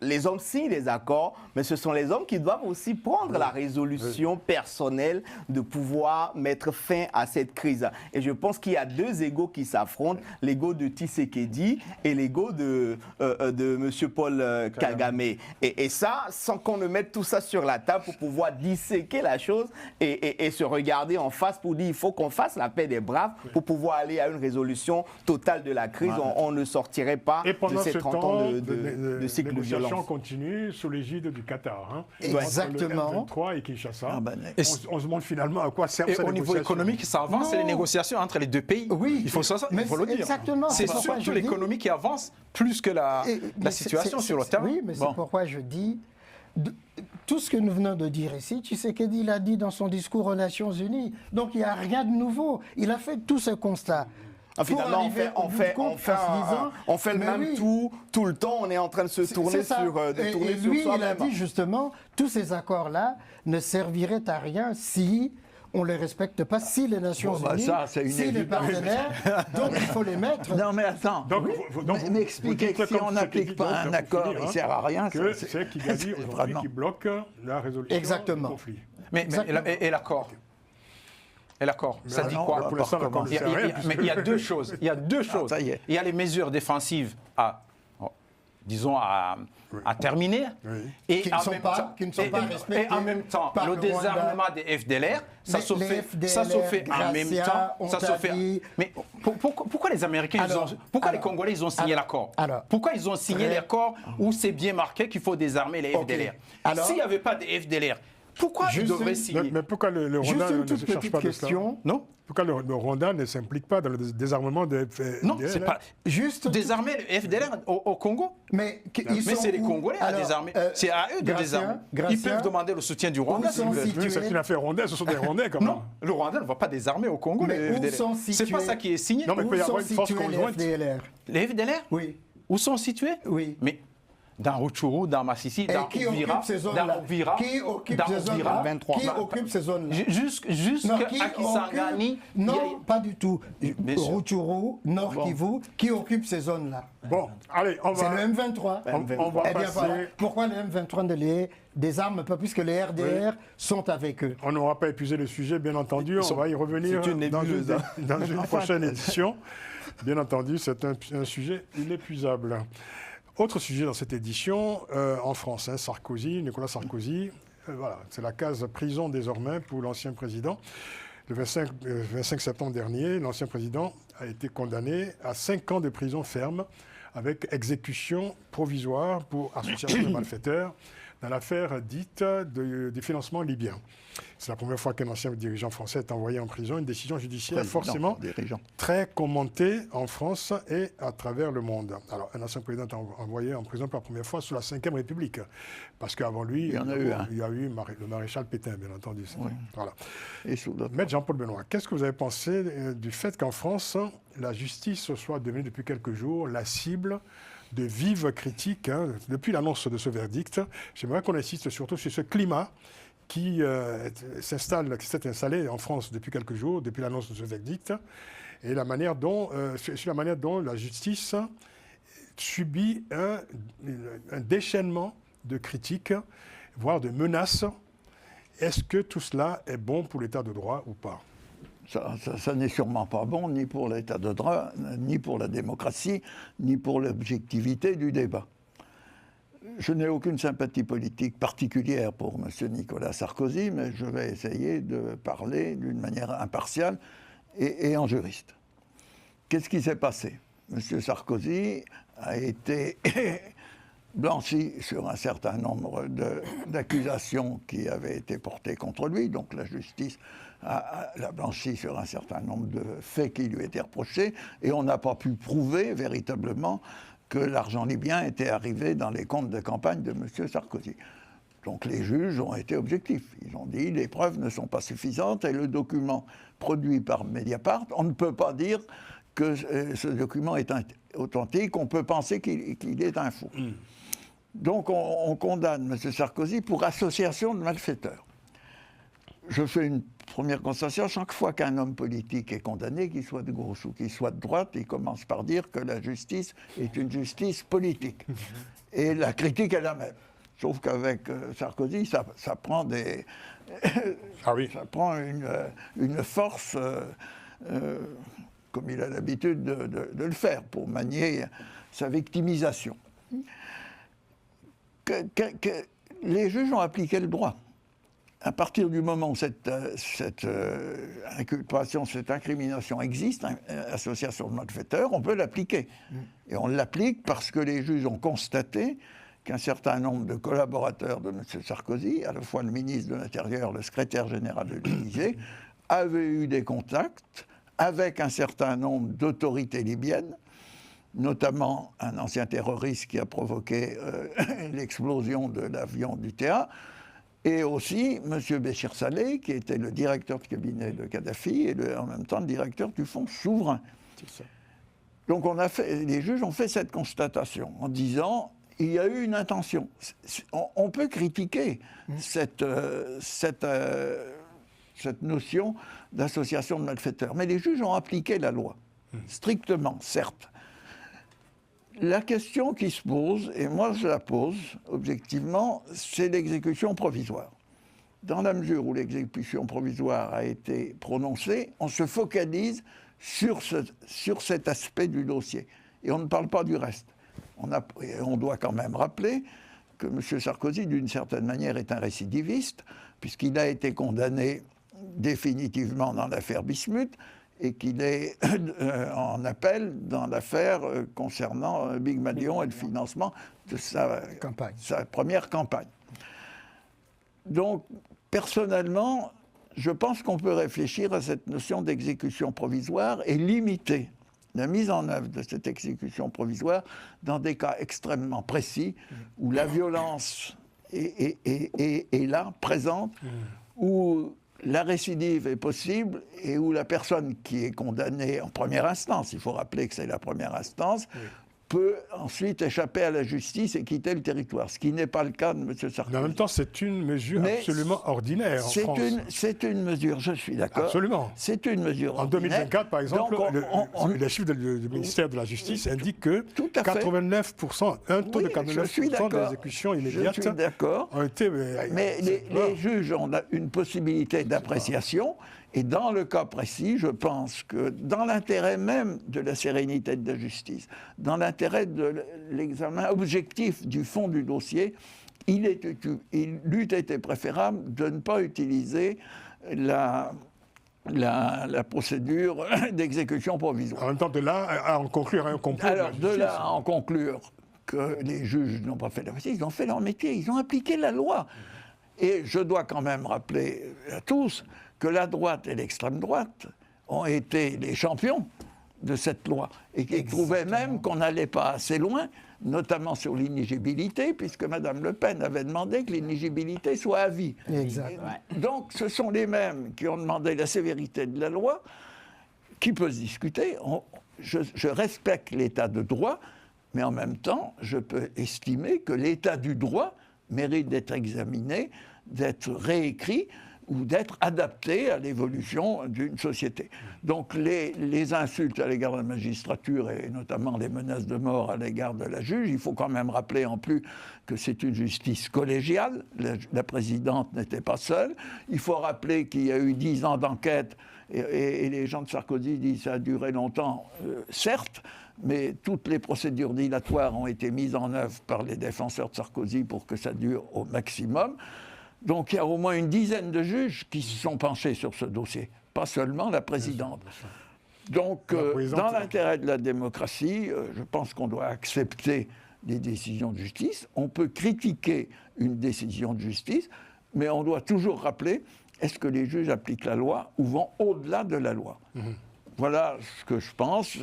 les hommes signent les accords, mais ce sont les hommes qui doivent aussi prendre la résolution personnelle de pouvoir mettre fin à cette crise. Et je pense qu'il y a deux égos qui s'affrontent, l'ego de Tshisekedi et l'ego de M. Paul Kagame. Et ça, sans qu'on ne mette tout ça sur la table pour pouvoir disséquer la chose et se regarder en face pour dire il faut qu'on fasse la paix des braves pour pouvoir aller à une résolution totale de la crise. On ne sortirait pas Et pendant de cette après 30 ans de cycle de négociations violence. continuent sous l'égide du Qatar. Hein. Exactement. Entre le M23 et Kinshasa. Ah ben, On se demande finalement à quoi servent Et ces au niveau négociations. économique, ça avance, c'est les négociations entre les deux pays. Oui, il faut mais le dire. exactement, C'est c'est pourquoi surtout je dis- l'économie qui avance plus que la Mais situation c'est- sur le c'est- terrain. Oui, mais Bon. c'est pourquoi je dis tout ce que nous venons de dire ici, Tshisekedi l'a dit dans son discours aux Nations Unies. Donc il n'y a rien de nouveau. Il a fait tout ce constat. Ah, finalement, on fait le mais même oui. tout le temps. On est en train de se tourner C'est ça. sur, Et lui, il a soi-même. dit justement, tous ces accords-là ne serviraient à rien si on ne les respecte pas, si les Nations Bon, bah, Unies, ça, c'est une si les évidence. partenaires, donc il faut les mettre. Non, mais attends. Donc, Mais expliquez que si on n'applique pas un accord, il ne sert à rien. que ça, c'est Kigali c'est aujourd'hui vraiment- qui bloque la résolution Exactement. du conflit. Mais Exactement. et l'accord Et l'accord, ça dit non, quoi? Pour l'instant, Comment on ne Il y sait a- il y a- rien. mais il y a deux choses. Il y a deux choses. ça y est. Il y a les mesures défensives disons, à terminer. Oui. Et Qui ne en sont même pas- temps- qui ne sont pas respectées et en même temps, par le le désarmement Rwanda. des FDLR, ça Mais se les fait, ça se fait en FDLR, même Gracia, temps. on Ça se t'a fait. dit- Mais pourquoi les Américains, pourquoi les Congolais, ils ont signé l'accord? Pourquoi ils ont signé l'accord où c'est bien marqué qu'il faut désarmer les Ok. FDLR? Alors- S'il n'y avait pas de FDLR, pourquoi ils Juste devraient une- signer? Mais pourquoi le Juste Rwanda une ne toute se cherche petite pas de cela question. Non? Pourquoi le Rwanda ne s'implique pas dans le désarmement des Non, c'est pas. Juste Désarmer les FDLR au Congo? Mais Mais c'est les Congolais à désarmer. C'est à eux de désarmer. Ils peuvent demander le soutien du Rwanda où s'ils sont veulent. situés- C'est une affaire rwandaise, ce sont des Rwandais quand même. Non, le Rwanda ne va pas désarmer au Congo Mais les où FDLR. sont C'est situés- pas ça qui est signé. Non, mais il peut y Où avoir sont une force situés les conjointe. FDLR? Les FDLR? Oui. Où sont situés? Oui. Mais dans Rutshuru, dans Massissi, Et dans qui Uvira, occupe ces zones-là? dans Uvira, Qui occupe dans ces Uvira, zones-là? 23. Qui occupe ces zones-là? jusqu'à Non, qui Kisangani. occupe- Non, pas du tout. Bien sûr. Rutshuru, Nord Kivu, qui occupe ces zones-là? Bon, allez, on C'est va. le M23. On va Eh bien, passer. voilà. Pourquoi le M23 ne les désarme pas, puisque les RDR sont avec eux? On n'aura pas épuisé le sujet, bien entendu. On va y revenir c'est une dans nébuleuse, dans une prochaine édition. Bien entendu, c'est un sujet inépuisable. Autre sujet dans cette édition, en France, hein, Nicolas Sarkozy, voilà, c'est la case prison désormais pour l'ancien président. Le 25 septembre dernier, l'ancien président a été condamné à 5 ans de prison ferme avec exécution provisoire pour association de malfaiteurs dans l'affaire dite du financement libyen. C'est la première fois qu'un ancien dirigeant français est envoyé en prison, une décision judiciaire Président, forcément dirigeant. très commentée en France et à travers le monde. Alors, un ancien président est envoyé en prison pour la première fois sous la Ve République, parce qu'avant lui, Il y en a eu un. il y a eu le maréchal Pétain, bien entendu. Voilà. Et sous d'autres. Maître Jean-Paul Benoît, qu'est-ce que vous avez pensé du fait qu'en France, la justice soit devenue depuis quelques jours la cible de vives critiques, hein, depuis l'annonce de ce verdict? J'aimerais qu'on insiste surtout sur ce climat qui s'est installé en France depuis quelques jours, depuis l'annonce de ce verdict, et la manière dont, sur la manière dont la justice subit un déchaînement de critiques, voire de menaces. Est-ce que tout cela est bon pour l'état de droit ou pas? Ça n'est sûrement pas bon, ni pour l'état de droit, ni pour la démocratie, ni pour l'objectivité du débat. Je n'ai aucune sympathie politique particulière pour M. Nicolas Sarkozy, mais je vais essayer de parler d'une manière impartiale et en juriste. Qu'est-ce qui s'est passé? M. Sarkozy a été blanchi sur un certain nombre d'accusations qui avaient été portées contre lui, donc la justice l'a blanchi sur un certain nombre de faits qui lui étaient reprochés, et on n'a pas pu prouver véritablement que l'argent libyen était arrivé dans les comptes de campagne de M. Sarkozy. Donc les juges ont été objectifs. Ils ont dit les preuves ne sont pas suffisantes et le document produit par Mediapart, on ne peut pas dire que ce document est authentique, on peut penser qu'il est un faux. Donc on condamne M. Sarkozy pour association de malfaiteurs. Je fais une première constatation, chaque fois qu'un homme politique est condamné, qu'il soit de gauche ou qu'il soit de droite, il commence par dire que la justice est une justice politique. Et la critique est la même. Sauf qu'avec Sarkozy, ça prend des... Ah oui. Ça prend une force, comme il a l'habitude de le faire, pour manier sa victimisation. Les juges ont appliqué le droit. à partir du moment où cette inculpation, cette incrimination existe, association de malfaiteurs, on peut l'appliquer. Et on l'applique parce que les juges ont constaté qu'un certain nombre de collaborateurs de M. Sarkozy, à la fois le ministre de l'Intérieur, le secrétaire général de l'Élysée, avaient eu des contacts avec un certain nombre d'autorités libyennes, notamment un ancien terroriste qui a provoqué l'explosion de l'avion du TA, et aussi M. Béchir Saleh, qui était le directeur de cabinet de Kadhafi et en même temps le directeur du Fonds souverain. Donc les juges ont fait cette constatation en disant il y a eu une intention. On peut critiquer cette notion d'association de malfaiteurs, mais les juges ont appliqué la loi, strictement, certes. La question qui se pose, et moi je la pose objectivement, c'est l'exécution provisoire. Dans la mesure où l'exécution provisoire a été prononcée, on se focalise sur cet aspect du dossier. Et on ne parle pas du reste. On doit quand même rappeler que M. Sarkozy, d'une certaine manière, est un récidiviste, puisqu'il a été condamné définitivement dans l'affaire Bismuth, et qu'il est en appel dans l'affaire concernant Big Malion et le financement de sa première campagne. Donc, personnellement, je pense qu'on peut réfléchir à cette notion d'exécution provisoire et limiter la mise en œuvre de cette exécution provisoire dans des cas extrêmement précis où la violence est là, présente, où la récidive est possible et où la personne qui est condamnée en première instance, il faut rappeler que c'est la première instance, peut ensuite échapper à la justice et quitter le territoire, ce qui n'est pas le cas de M. Sarkozy. Mais en même temps, c'est une mesure absolument ordinaire en France. C'est une mesure, je suis d'accord. Absolument. C'est une mesure ordinaire. En 2024, par exemple, donc, les chiffres du ministère de la Justice indiquent que 89%, un taux de 89% d'exécution immédiate ont été... Mais les juges ont une possibilité d'appréciation. Et dans le cas précis, je pense que dans l'intérêt même de la sérénité de la justice, dans l'intérêt de l'examen objectif du fond du dossier, il eût été préférable de ne pas utiliser la procédure d'exécution provisoire. En même temps, de là à en conclure un complot. Alors, de là à en conclure que les juges n'ont pas fait leur métier, ils ont fait leur métier, ils ont appliqué la loi. Et je dois quand même rappeler à tous que la droite et l'extrême droite ont été les champions de cette loi et qui trouvaient même qu'on n'allait pas assez loin, notamment sur l'inéligibilité, puisque Mme Le Pen avait demandé que l'inéligibilité soit à vie. Donc ce sont les mêmes qui ont demandé la sévérité de la loi, qui peut se discuter. Je respecte l'état de droit, mais en même temps, je peux estimer que l'état du droit mérite d'être examiné, d'être réécrit, ou d'être adapté à l'évolution d'une société. Donc les insultes à l'égard de la magistrature et notamment les menaces de mort à l'égard de la juge, il faut quand même rappeler en plus que c'est une justice collégiale, la présidente n'était pas seule, il faut rappeler qu'il y a eu 10 ans d'enquête et les gens de Sarkozy disent que ça a duré longtemps, certes, mais toutes les procédures dilatoires ont été mises en œuvre par les défenseurs de Sarkozy pour que ça dure au maximum. Donc il y a au moins une dizaine de juges qui se sont penchés sur ce dossier, pas seulement la présidente. Donc dans l'intérêt de la démocratie, je pense qu'on doit accepter les décisions de justice. On peut critiquer une décision de justice, mais on doit toujours rappeler, est-ce que les juges appliquent la loi ou vont au-delà de la loi ? Voilà ce que je pense.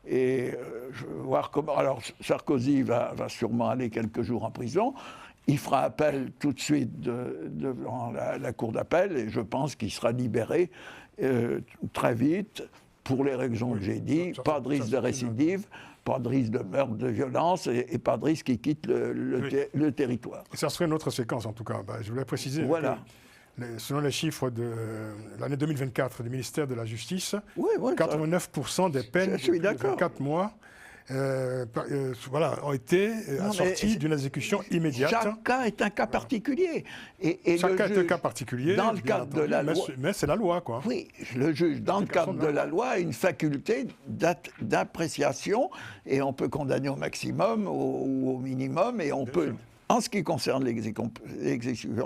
Et je vais voir comment... Alors Sarkozy va sûrement aller quelques jours en prison. Il fera appel tout de suite devant la cour d'appel et je pense qu'il sera libéré très vite pour les raisons que j'ai dit. Pas de risque de récidive, pas de risque de meurtre, de violence et pas de risque qu'il quitte le territoire. Ça serait une autre séquence en tout cas. Je voulais préciser que selon les chiffres de l'année 2024 du ministère de la Justice, 89% des peines de 24 mois ont été assortis d'une exécution immédiate. Chaque cas est un cas particulier. Chaque cas est un cas particulier, dans le cadre de la loi, mais c'est la loi, quoi. Oui, le juge, dans le cadre de la loi, a une faculté d'appréciation et on peut condamner au maximum ou au minimum et on peut En ce qui concerne l'exécution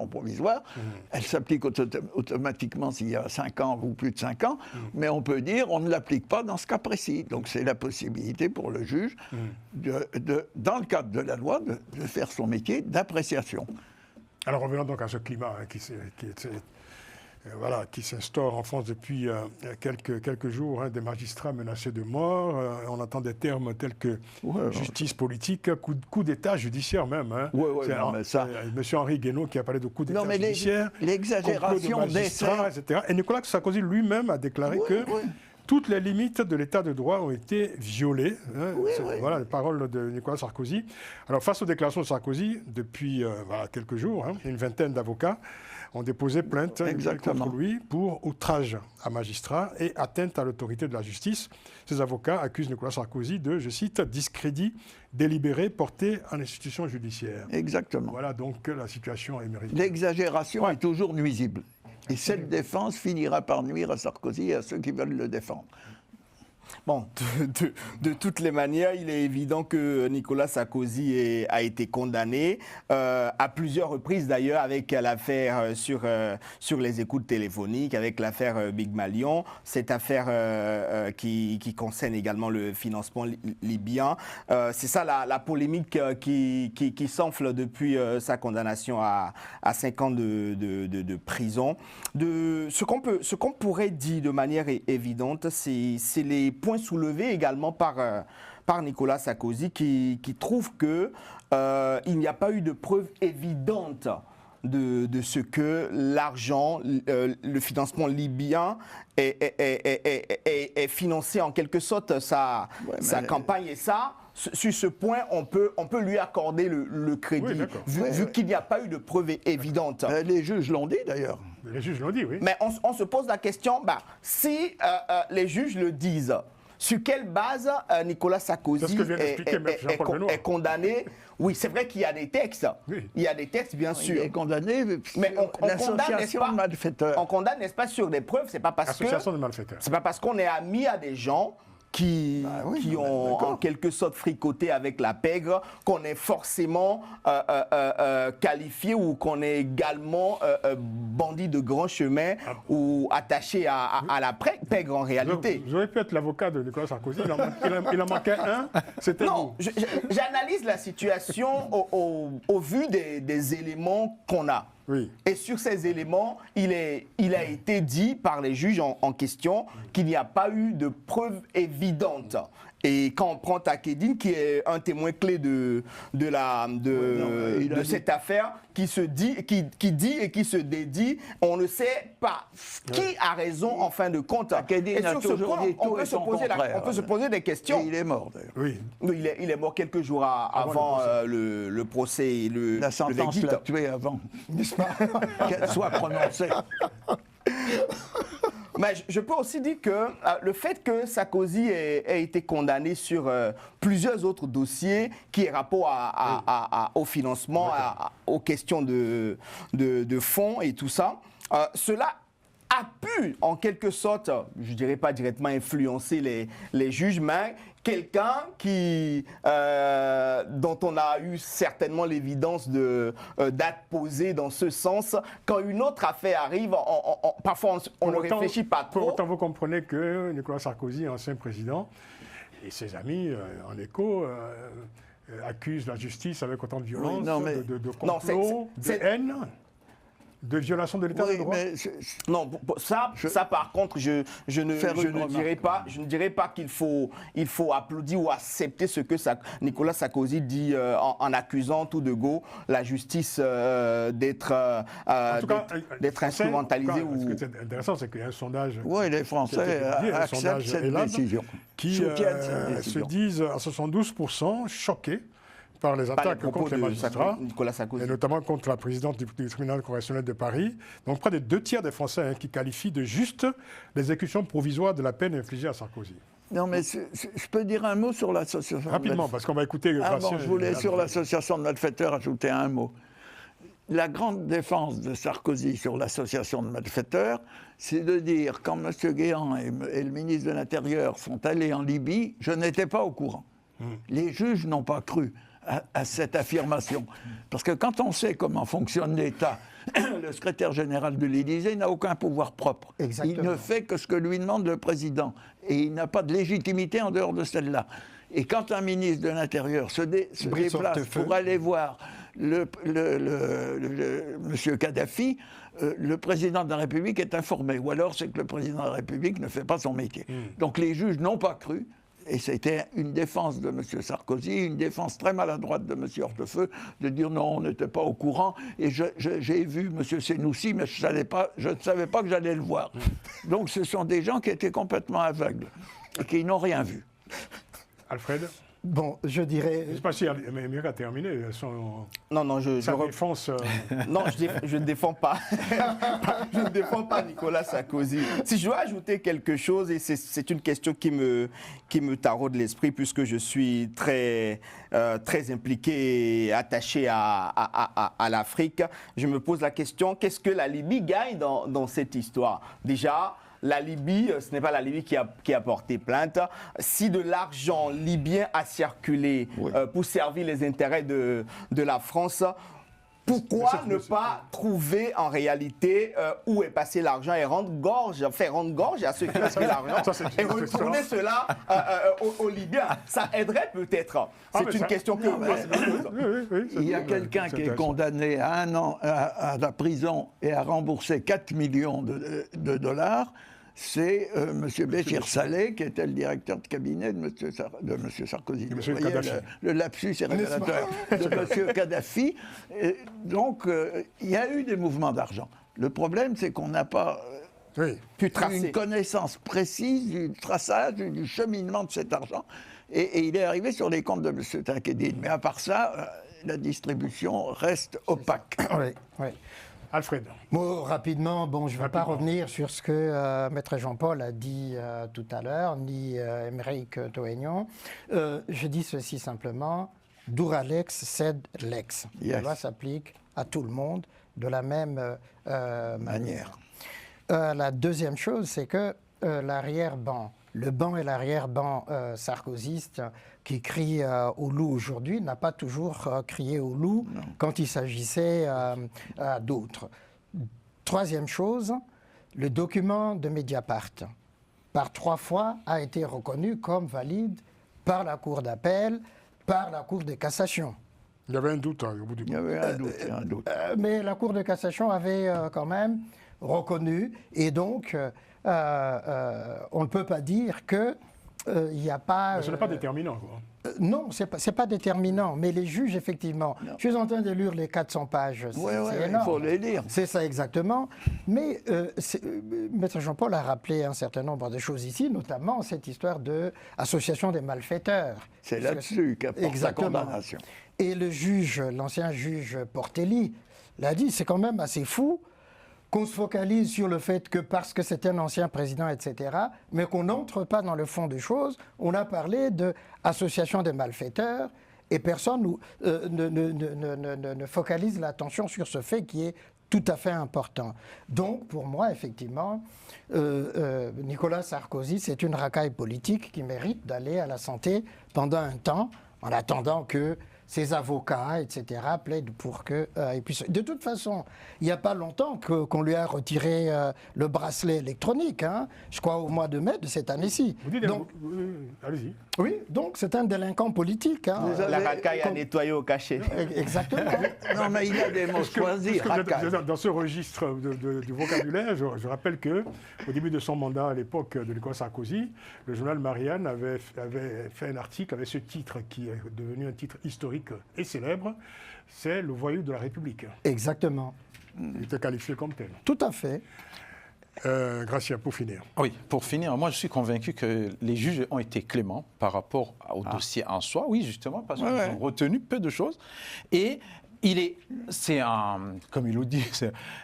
provisoire, elle s'applique automatiquement s'il y a 5 ans ou plus de 5 ans, mais on peut dire on ne l'applique pas dans ce cas précis. Donc c'est la possibilité pour le juge, dans le cadre de la loi, de faire son métier d'appréciation. Alors revenons donc à ce climat qui s'instaure en France depuis quelques jours, des magistrats menacés de mort. On entend des termes tels que justice politique, coup d'État judiciaire même. Monsieur Henri Guénaud qui a parlé de coup d'État judiciaire, l'exagération complot de magistrats, etc. Et Nicolas Sarkozy lui-même a déclaré que toutes les limites de l'état de droit ont été violées. Voilà les paroles de Nicolas Sarkozy. Alors face aux déclarations de Sarkozy, depuis quelques jours, une vingtaine d'avocats ont déposé plainte contre lui pour outrage à magistrat et atteinte à l'autorité de la justice. Ces avocats accusent Nicolas Sarkozy de, je cite, discrédit délibéré porté en institution judiciaire. Exactement. Voilà donc la situation est méritée. L'exagération est toujours nuisible. Et cette défense finira par nuire à Sarkozy et à ceux qui veulent le défendre. Bon, de toutes les manières, il est évident que Nicolas Sarkozy a été condamné à plusieurs reprises d'ailleurs avec l'affaire sur les écoutes téléphoniques, avec l'affaire Big Malion, cette affaire qui concerne également le financement libyen. C'est ça la polémique qui s'enfle depuis sa condamnation à 5 ans de prison. Ce qu'on pourrait dire de manière évidente, c'est les points soulevés également par Nicolas Sarkozy qui trouve qu'il n'y a pas eu de preuve évidente de ce que l'argent, le financement libyen est financé en quelque sorte sa campagne. Et ça, sur ce point, on peut lui accorder le crédit, vu qu'il n'y a pas eu de preuve évidente. Les juges l'ont dit d'ailleurs. Les juges l'ont dit, oui. Mais on se pose la question, si les juges le disent, sur quelle base Nicolas Sarkozy est condamné? Oui, c'est vrai qu'il y a des textes. Oui. Il y a des textes, bien sûr. Il est condamné, mais on l'association de malfaiteurs. On condamne, n'est-ce pas, sur des preuves? C'est pas parce qu'on est amis à des gens qui ont en quelque sorte fricoté avec la pègre, qu'on est forcément qualifié ou qu'on est également bandit de grand chemin ou attaché à la pègre en réalité. Vous auriez pu être l'avocat de Nicolas Sarkozy, il en manquait un, c'était vous. J'analyse la situation au vu des éléments qu'on a. Oui. Et sur ces éléments, il a été dit par les juges en question qu'il n'y a pas eu de preuves évidentes. Et quand on prend Takedine, qui est un témoin clé de cette affaire, qui dit et qui se dédie, on ne sait pas qui a raison en fin de compte. Et sur ce point, on peut se poser des questions. Et il est mort d'ailleurs. Oui. Il est mort quelques jours avant le procès et la sentence l'a tué avant, n'est-ce pas? Qu'elle soit prononcée. Mais je peux aussi dire que le fait que Sarkozy ait été condamné sur plusieurs autres dossiers qui est rapport au financement, aux questions de fonds et tout ça, cela a pu en quelque sorte, je ne dirais pas directement influencer les juges, mais quelqu'un dont on a eu certainement l'évidence d'actes posés dans ce sens, quand une autre affaire arrive, parfois on ne réfléchit pas trop. Pour autant, vous comprenez que Nicolas Sarkozy, ancien président, et ses amis en écho accusent la justice avec autant de violence, de complot, de haine, de violation de l'état de droit. Non, ça par contre, je ne dirais pas qu'il faut applaudir ou accepter ce que Nicolas Sarkozy dit en accusant tout de go la justice d'être instrumentalisée. Ce qui est intéressant, c'est qu'il y a un sondage. Oui, les Français acceptent cette décision. Qui se disent à 72% choqués par les attaques contre les magistrats, et notamment contre la présidente du tribunal correctionnel de Paris. Donc près de 2 tiers des Français qui qualifient de juste l'exécution provisoire de la peine infligée à Sarkozy. Non, mais je peux dire un mot sur l'association. Rapidement, parce qu'on va écouter. Je voulais sur l'association de malfaiteurs ajouter un mot. La grande défense de Sarkozy sur l'association de malfaiteurs, c'est de dire quand M. Guéant et le ministre de l'Intérieur sont allés en Libye, je n'étais pas au courant. Les juges n'ont pas cru. à cette affirmation. Parce que quand on sait comment fonctionne l'État, le secrétaire général de l'Élysée n'a aucun pouvoir propre. Exactement. Il ne fait que ce que lui demande le président. Et il n'a pas de légitimité en dehors de celle-là. Et quand un ministre de l'Intérieur se déplace pour aller voir M. Kadhafi, le président de la République est informé. Ou alors c'est que le président de la République ne fait pas son métier. Donc les juges n'ont pas cru. Et c'était une défense de M. Sarkozy, une défense très maladroite de M. Hortefeux, de dire non, on n'était pas au courant. Et j'ai vu M. Senoussi, mais je ne savais pas que j'allais le voir. Donc ce sont des gens qui étaient complètement aveugles et qui n'ont rien vu. Alfred? Bon, je dirais... Je ne sais pas si Amérique a terminé Non, sa défense. Non, je ne défends pas. Je ne défends pas Nicolas Sarkozy. Si je dois ajouter quelque chose, et c'est une question qui me taraude l'esprit, puisque je suis très impliqué et attaché à l'Afrique, je me pose la question, qu'est-ce que la Libye gagne dans cette histoire? Déjà, la Libye, ce n'est pas la Libye qui a porté plainte. Si de l'argent libyen a circulé pour servir les intérêts de la France, pourquoi ne pas trouver en réalité où est passé l'argent et faire rendre gorge à ceux qui ont pris l'argent et retourner cela aux Libyens? Ça aiderait peut-être. C'est une question que je me pose. Il y a quelqu'un qui est condamné à 1 an à la prison et à rembourser 4 millions de dollars. C'est M. Béchir Saleh, qui était le directeur de cabinet de M. Sarkozy. Vous voyez, le lapsus est révélateur de M. Kadhafi. Et donc, il y a eu des mouvements d'argent. Le problème, c'est qu'on n'a pas pu tracer une connaissance précise du traçage, du cheminement de cet argent. Et il est arrivé sur les comptes de M. Takedine. Mais à part ça, la distribution reste opaque. Oui. Alfred. Rapidement, je ne vais pas revenir sur ce que Maître Jean-Paul a dit tout à l'heure, ni Émeric Toignon. Je dis ceci simplement, dura lex sed lex. La loi s'applique à tout le monde de la même manière. La deuxième chose, c'est que l'arrière-ban, le banc et l'arrière-ban sarkozyste qui crie au loup aujourd'hui n'a pas toujours crié au loup quand il s'agissait d'autres. Troisième chose, le document de Mediapart, par 3 fois, a été reconnu comme valide par la Cour d'appel, par la Cour de cassation. Il y avait un doute au bout du bout. Il y avait un doute. Mais la Cour de cassation avait quand même reconnu, et donc on ne peut pas dire que il n'y a pas... Mais ce n'est pas déterminant, quoi. Non, ce n'est pas déterminant, mais les juges, effectivement... Non. Je suis en train de lire les 400 pages, c'est énorme. Il faut les lire. C'est ça, exactement. Mais Maître Jean-Paul a rappelé un certain nombre de choses ici, notamment cette histoire d'association des malfaiteurs. C'est là-dessus qu'apporte la condamnation. Et le juge, l'ancien juge Portelli, l'a dit, c'est quand même assez fou qu'on se focalise sur le fait que parce que c'est un ancien président, etc., mais qu'on n'entre pas dans le fond des choses. On a parlé d'association des malfaiteurs et personne ne focalise l'attention sur ce fait qui est tout à fait important. Donc, pour moi, effectivement, Nicolas Sarkozy, c'est une racaille politique qui mérite d'aller à la santé pendant un temps, en attendant que ses avocats, etc., plaident pour qu'il puisse... De toute façon, il n'y a pas longtemps qu'on lui a retiré le bracelet électronique, hein, je crois au mois de mai de cette année-ci. Vous dites, donc, allez-y. Oui, donc c'est un délinquant politique. Hein, la racaille a nettoyé au cachet. Exactement. Non, mais il y a des mots choisis. Dans ce registre du vocabulaire, je rappelle qu'au début de son mandat, à l'époque de Nicolas Sarkozy, le journal Marianne avait fait un article avec ce titre qui est devenu un titre historique et célèbre, c'est le voyou de la République. Exactement. Il était qualifié comme tel. Tout à fait. Gracia, pour finir. Oui, pour finir, moi je suis convaincu que les juges ont été cléments par rapport au dossier en soi. Oui, justement, parce qu'ils ont retenu peu de choses. Et comme il le dit,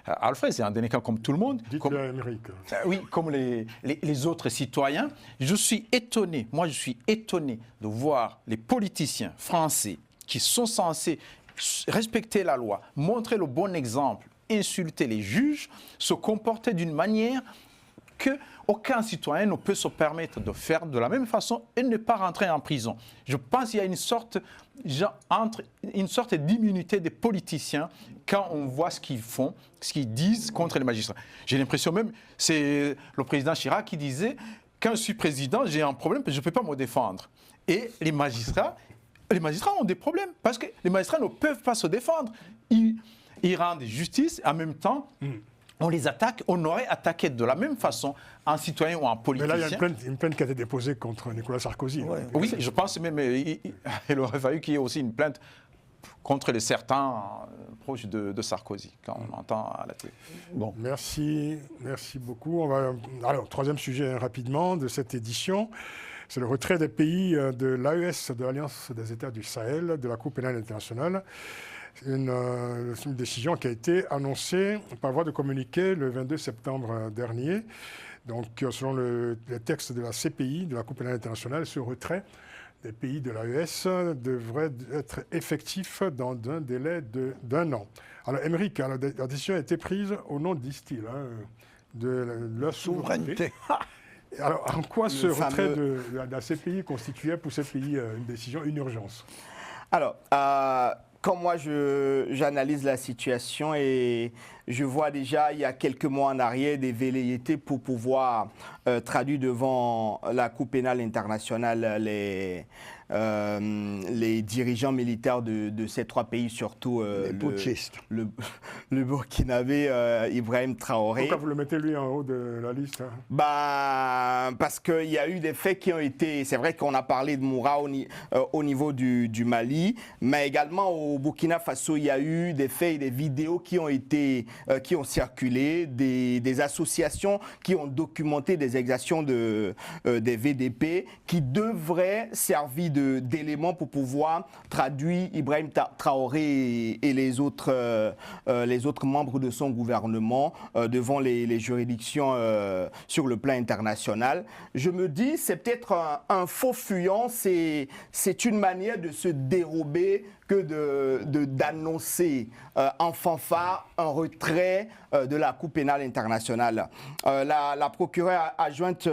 Alfred, c'est un délinquant comme tout le monde. Dites-le à Émeric. Oui, comme les autres citoyens. Je suis étonné de voir les politiciens français qui sont censés respecter la loi, montrer le bon exemple, insulter les juges, se comporter d'une manière qu'aucun citoyen ne peut se permettre de faire de la même façon et ne pas rentrer en prison. Je pense qu'il y a une sorte entre une sorte d'immunité des politiciens quand on voit ce qu'ils font, ce qu'ils disent contre les magistrats. J'ai l'impression même, c'est le président Chirac qui disait, quand je suis président, j'ai un problème, je ne peux pas me défendre. Et les magistrats ont des problèmes, parce que les magistrats ne peuvent pas se défendre. Ils rendent justice, en même temps, on les attaque, on aurait attaqué de la même façon un citoyen ou un politicien. Mais là, il y a une plainte qui a été déposée contre Nicolas Sarkozy. Ouais. Oui, je pense même qu'il aurait fallu qu'il y ait aussi une plainte contre les certains proches de Sarkozy, quand on entend à la télé. Bon. Merci beaucoup. Alors, troisième sujet rapidement de cette édition. C'est le retrait des pays de l'AES, de l'Alliance des États du Sahel, de la Cour pénale internationale. Une décision qui a été annoncée par voie de communiqué le 22 septembre dernier. Donc, selon les textes de la CPI, de la Cour pénale internationale, ce retrait des pays de l'AES devrait être effectif dans un délai d'un an. Alors, Émeric, la décision a été prise au nom, disent-ils, de la souveraineté. Alors, en quoi ce retrait de la CPI constituait pour ces pays une décision, une urgence? Alors, quand moi j'analyse la situation et je vois déjà il y a quelques mois en arrière des velléités pour pouvoir traduire devant la Cour pénale internationale les dirigeants militaires de ces trois pays, surtout le Burkinabé Ibrahim Traoré. Pourquoi vous le mettez lui en haut de la liste? Parce qu'il y a eu des faits qui ont été... C'est vrai qu'on a parlé de Moura au niveau du Mali, mais également au Burkina Faso, il y a eu des faits et des vidéos qui ont circulé, des associations qui ont documenté des exactions des VDP qui devraient servir d'éléments pour pouvoir traduire Ibrahim Traoré et les autres membres de son gouvernement devant les juridictions sur le plan international. Je me dis, c'est peut-être un faux fuyant, c'est une manière de se dérober que d'annoncer en fanfare un retrait de la Cour pénale internationale. La procureure adjointe,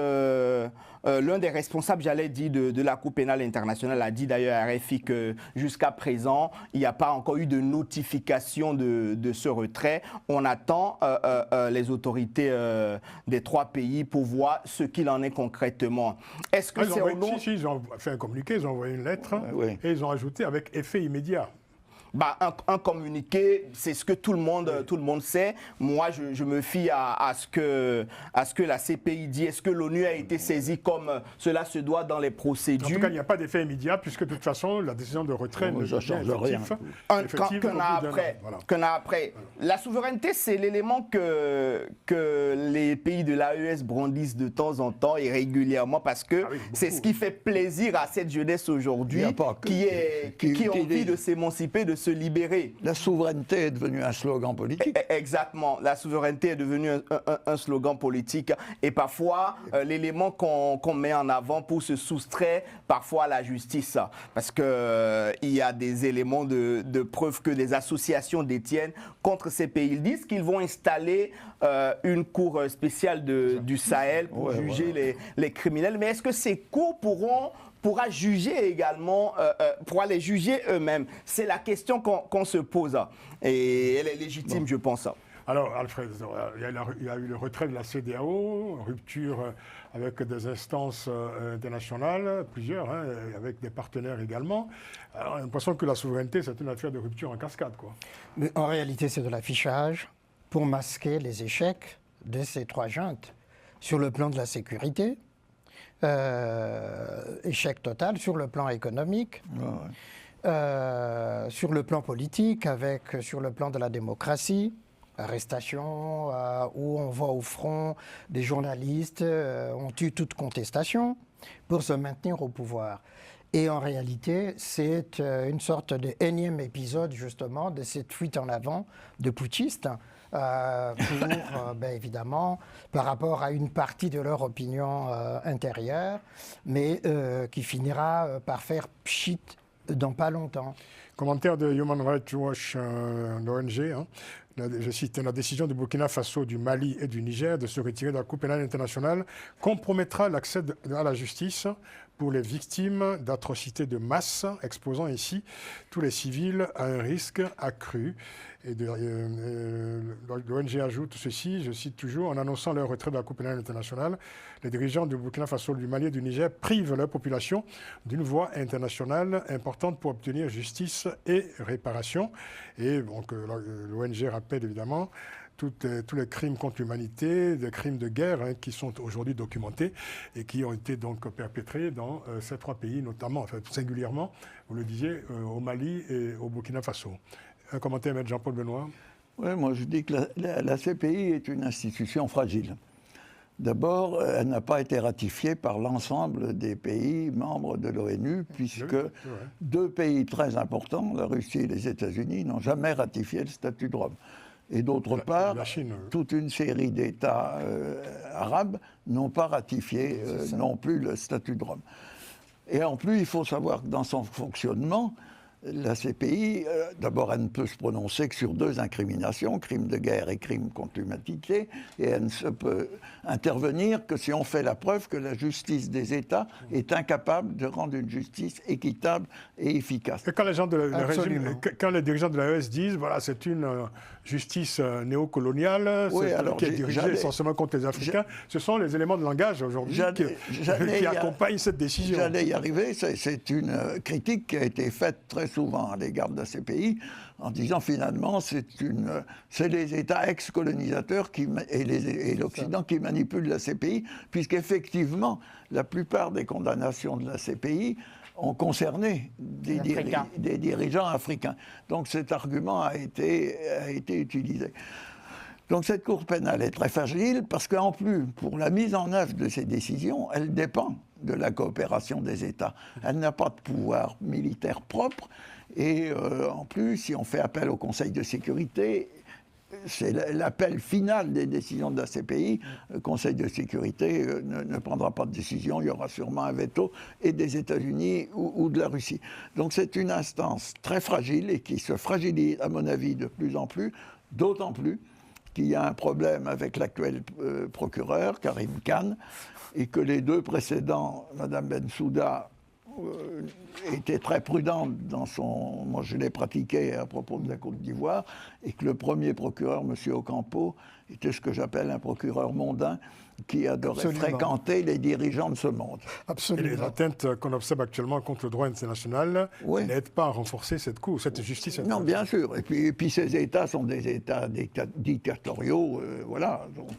l'un des responsables, j'allais dire, de la Cour pénale internationale a dit d'ailleurs à RFI que jusqu'à présent, il n'y a pas encore eu de notification de ce retrait. On attend les autorités des trois pays pour voir ce qu'il en est concrètement. Est-ce que c'est au nom... Ils ont fait un communiqué, ils ont envoyé une lettre et ils ont ajouté avec effet immédiat. Un communiqué, c'est ce que tout le monde sait. Moi, je me fie à ce que la CPI dit. Est-ce que l'ONU a été saisie comme cela se doit dans les procédures? En tout cas, il n'y a pas d'effet immédiat puisque de toute façon, la décision de retrait ne change rien. Qu'un an après. La souveraineté, c'est l'élément que les pays de l'AES brandissent de temps en temps et régulièrement parce que c'est ce qui fait plaisir à cette jeunesse aujourd'hui qui a envie de s'émanciper, de se libérer. La souveraineté est devenue un slogan politique. Exactement. La souveraineté est devenue un slogan politique. Et parfois, l'élément qu'on met en avant pour se soustraire parfois à la justice. Parce qu'il y a des éléments de preuve que des associations détiennent contre ces pays. Ils disent qu'ils vont installer une cour spéciale du Sahel pour juger les criminels. Mais est-ce que ces cours pourra juger également, pourra les juger eux-mêmes? C'est la question qu'on se pose et elle est légitime, je pense. Alors, Alfred, il y a eu le retrait de la CEDEAO, rupture avec des instances internationales, plusieurs, avec des partenaires également. Alors, on a l'impression que la souveraineté, c'est une affaire de rupture en cascade, quoi. Mais en réalité, c'est de l'affichage pour masquer les échecs de ces trois juntes sur le plan de la sécurité. Échec total sur le plan économique, sur le plan politique, sur le plan de la démocratie, arrestation, où on voit au front des journalistes, on tue toute contestation pour se maintenir au pouvoir. Et en réalité, c'est une sorte de énième épisode justement de cette fuite en avant de putschistes. Évidemment, par rapport à une partie de leur opinion intérieure, mais qui finira par faire pchit dans pas longtemps. Commentaire de Human Rights Watch, l'ONG. je cite, la décision du Burkina Faso, du Mali et du Niger de se retirer de la Cour pénale internationale compromettra l'accès à la justice pour les victimes d'atrocités de masse, exposant ainsi tous les civils à un risque accru. Et l'ONG ajoute ceci, je cite toujours, en annonçant leur retrait de la Cour pénale internationale, les dirigeants du Burkina Faso, du Mali et du Niger privent leur population d'une voie internationale importante pour obtenir justice et réparation. Et donc l'ONG rappelle évidemment tous les crimes contre l'humanité, des crimes de guerre qui sont aujourd'hui documentés et qui ont été donc perpétrés dans ces 3 pays, notamment, enfin, singulièrement, vous le disiez, au Mali et au Burkina Faso. Un commentaire, M. Jean-Paul Benoît. Oui, moi je dis que la CPI est une institution fragile. D'abord, elle n'a pas été ratifiée par l'ensemble des pays membres de l'ONU, puisque 2 pays très importants, la Russie et les États-Unis, n'ont jamais ratifié le statut de Rome. Et d'autre part, toute une série d'États arabes n'ont pas ratifié non plus le statut de Rome. Et en plus, il faut savoir que dans son fonctionnement, la CPI, d'abord, elle ne peut se prononcer que sur 2 incriminations, crime de guerre et crime contre l'humanité, et elle ne se peut intervenir que si on fait la preuve que la justice des États est incapable de rendre une justice équitable et efficace. Et quand les gens quand les dirigeants de l'AES disent, voilà, c'est une justice néocoloniale, qui est dirigée essentiellement contre les Africains, ce sont les éléments de langage aujourd'hui qui accompagnent cette décision. J'allais y arriver, c'est une critique qui a été faite très souvent à l'égard de la CPI, en disant finalement c'est les États ex-colonisateurs et l'Occident qui manipulent la CPI, puisqu'effectivement la plupart des condamnations de la CPI ont concerné des dirigeants africains. Donc cet argument a été utilisé. Donc cette Cour pénale est très fragile parce qu'en plus, pour la mise en œuvre de ces décisions, elle dépend de la coopération des États. Elle n'a pas de pouvoir militaire propre et en plus, si on fait appel au Conseil de sécurité, c'est l'appel final des décisions de la CPI. Le Conseil de sécurité ne prendra pas de décision, il y aura sûrement un veto et des États-Unis ou de la Russie. Donc c'est une instance très fragile et qui se fragilise, à mon avis, de plus en plus, d'autant plus qu'il y a un problème avec l'actuel procureur, Karim Khan, et que les 2 précédents, Mme Bensouda, était très prudente dans son... Moi, je l'ai pratiqué à propos de la Côte d'Ivoire, et que le premier procureur, M. Ocampo, était ce que j'appelle un procureur mondain qui adorait fréquenter les dirigeants de ce monde. Absolument. Et les atteintes qu'on observe actuellement contre le droit international n'aident pas à renforcer cette Cour, cette justice internationale. Non, bien sûr. Et puis ces États sont des États dictatoriaux, voilà. Donc,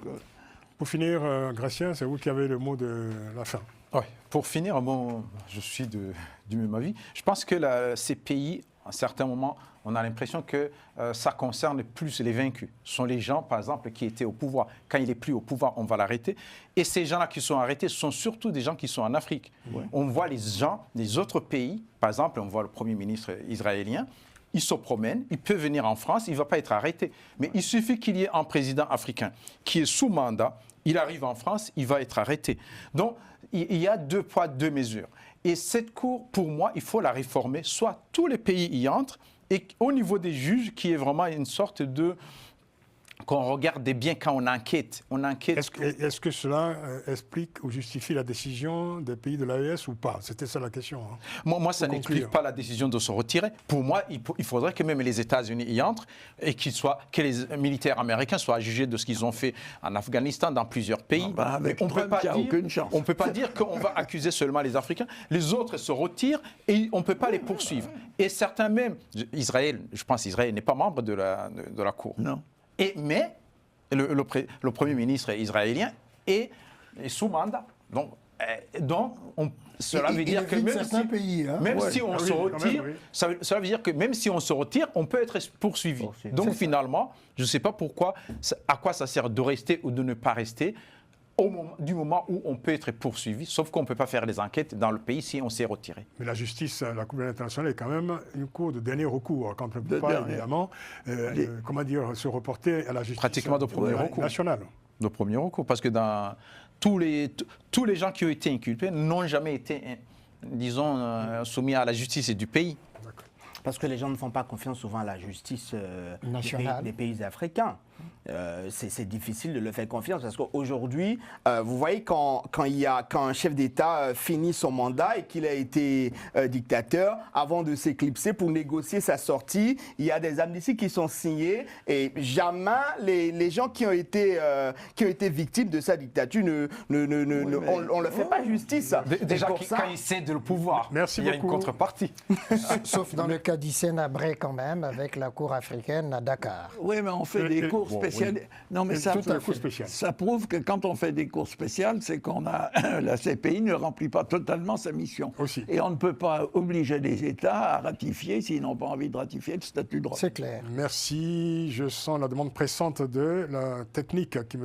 Pour finir, Gratien, c'est vous qui avez le mot de la fin. Oui, pour finir, bon, je suis du même avis. Je pense que ces pays, à un certain moment, on a l'impression que ça concerne plus les vaincus. Ce sont les gens, par exemple, qui étaient au pouvoir. Quand il n'est plus au pouvoir, on va l'arrêter. Et ces gens-là qui sont arrêtés, ce sont surtout des gens qui sont en Afrique. Ouais. On voit les gens des autres pays, par exemple, on voit le Premier ministre israélien, il se promène, il peut venir en France, il ne va pas être arrêté. Mais il suffit qu'il y ait un président africain qui est sous mandat, il arrive en France, il va être arrêté. Donc, il y a 2 poids, 2 mesures. Et cette Cour, pour moi, il faut la réformer. Soit tous les pays y entrent, et au niveau des juges, qui est vraiment une sorte de... qu'on regarde bien quand on enquête. Est-ce que cela explique ou justifie la décision des pays de l'AES ou pas? C'était ça la question. Hein. Moi, ça n'explique pas la décision de se retirer. Pour moi, il faudrait que même les États-Unis y entrent et que les militaires américains soient jugés de ce qu'ils ont fait en Afghanistan, dans plusieurs pays. Avec Trump, il n'y a aucune chance. On ne peut pas dire qu'on va accuser seulement les Africains. Les autres se retirent et on ne peut pas les poursuivre. Et certains même, Israël, je pense qu'Israël n'est pas membre de la Cour. Non. Mais le Premier ministre israélien est sous mandat. Donc cela veut dire que même si on se retire, cela veut dire que même si on se retire, on peut être poursuivi. Donc finalement, je ne sais pas pourquoi, à quoi ça sert de rester ou de ne pas rester du moment où on peut être poursuivi, sauf qu'on ne peut pas faire les enquêtes dans le pays si on s'est retiré. Mais la justice, la Cour internationale est quand même une cour de dernier recours, quand on ne peut pas, évidemment, se reporter à la justice pratiquement de premier recours. Nationale. De premier recours, parce que dans tous les gens qui ont été inculpés n'ont jamais été, disons, soumis à la justice du pays. Parce que les gens ne font pas confiance souvent à la justice nationale des pays africains. C'est difficile de le faire confiance parce qu'aujourd'hui, vous voyez, quand un chef d'État finit son mandat et qu'il a été dictateur, avant de s'éclipser pour négocier sa sortie, il y a des amnisties qui sont signées et jamais les gens qui ont été victimes de sa dictature, on ne leur fait pas justice. Déjà, pour ça, quand il cède le pouvoir, Merci il y a beaucoup. une contrepartie. Sauf dans le cas d'Hissène-Habré quand même, avec la Cour africaine à Dakar. Oui, mais on fait des cours spéciales. Non, mais ça, Tout un coup spécial. ça prouve que quand on fait des cours spéciales, c'est qu'on a la CPI ne remplit pas totalement sa mission. Aussi. Et on ne peut pas obliger les États à ratifier s'ils n'ont pas envie de ratifier le statut de Rome. C'est clair. Merci. Je sens la demande pressante de la technique qui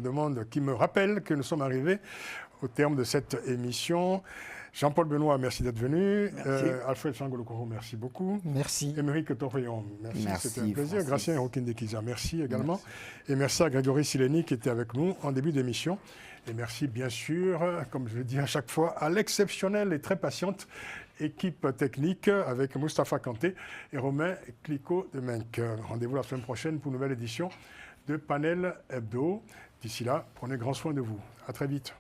me rappelle que nous sommes arrivés au terme de cette émission. Jean-Paul Benoît, merci d'être venu. Alfred Changolokoro, merci beaucoup. Merci. Émeric Torreon, merci. Merci, C'était un plaisir. Francis. Gracien Rokindekiza, merci également. Et merci à Grégory Sileni qui était avec nous en début d'émission. Et merci bien sûr, comme je le dis à chaque fois, à l'exceptionnelle et très patiente équipe technique avec Mustapha Kanté et Romain Clicquot de Menck. Rendez-vous la semaine prochaine pour une nouvelle édition de Panel Hebdo. D'ici là, prenez grand soin de vous. À très vite.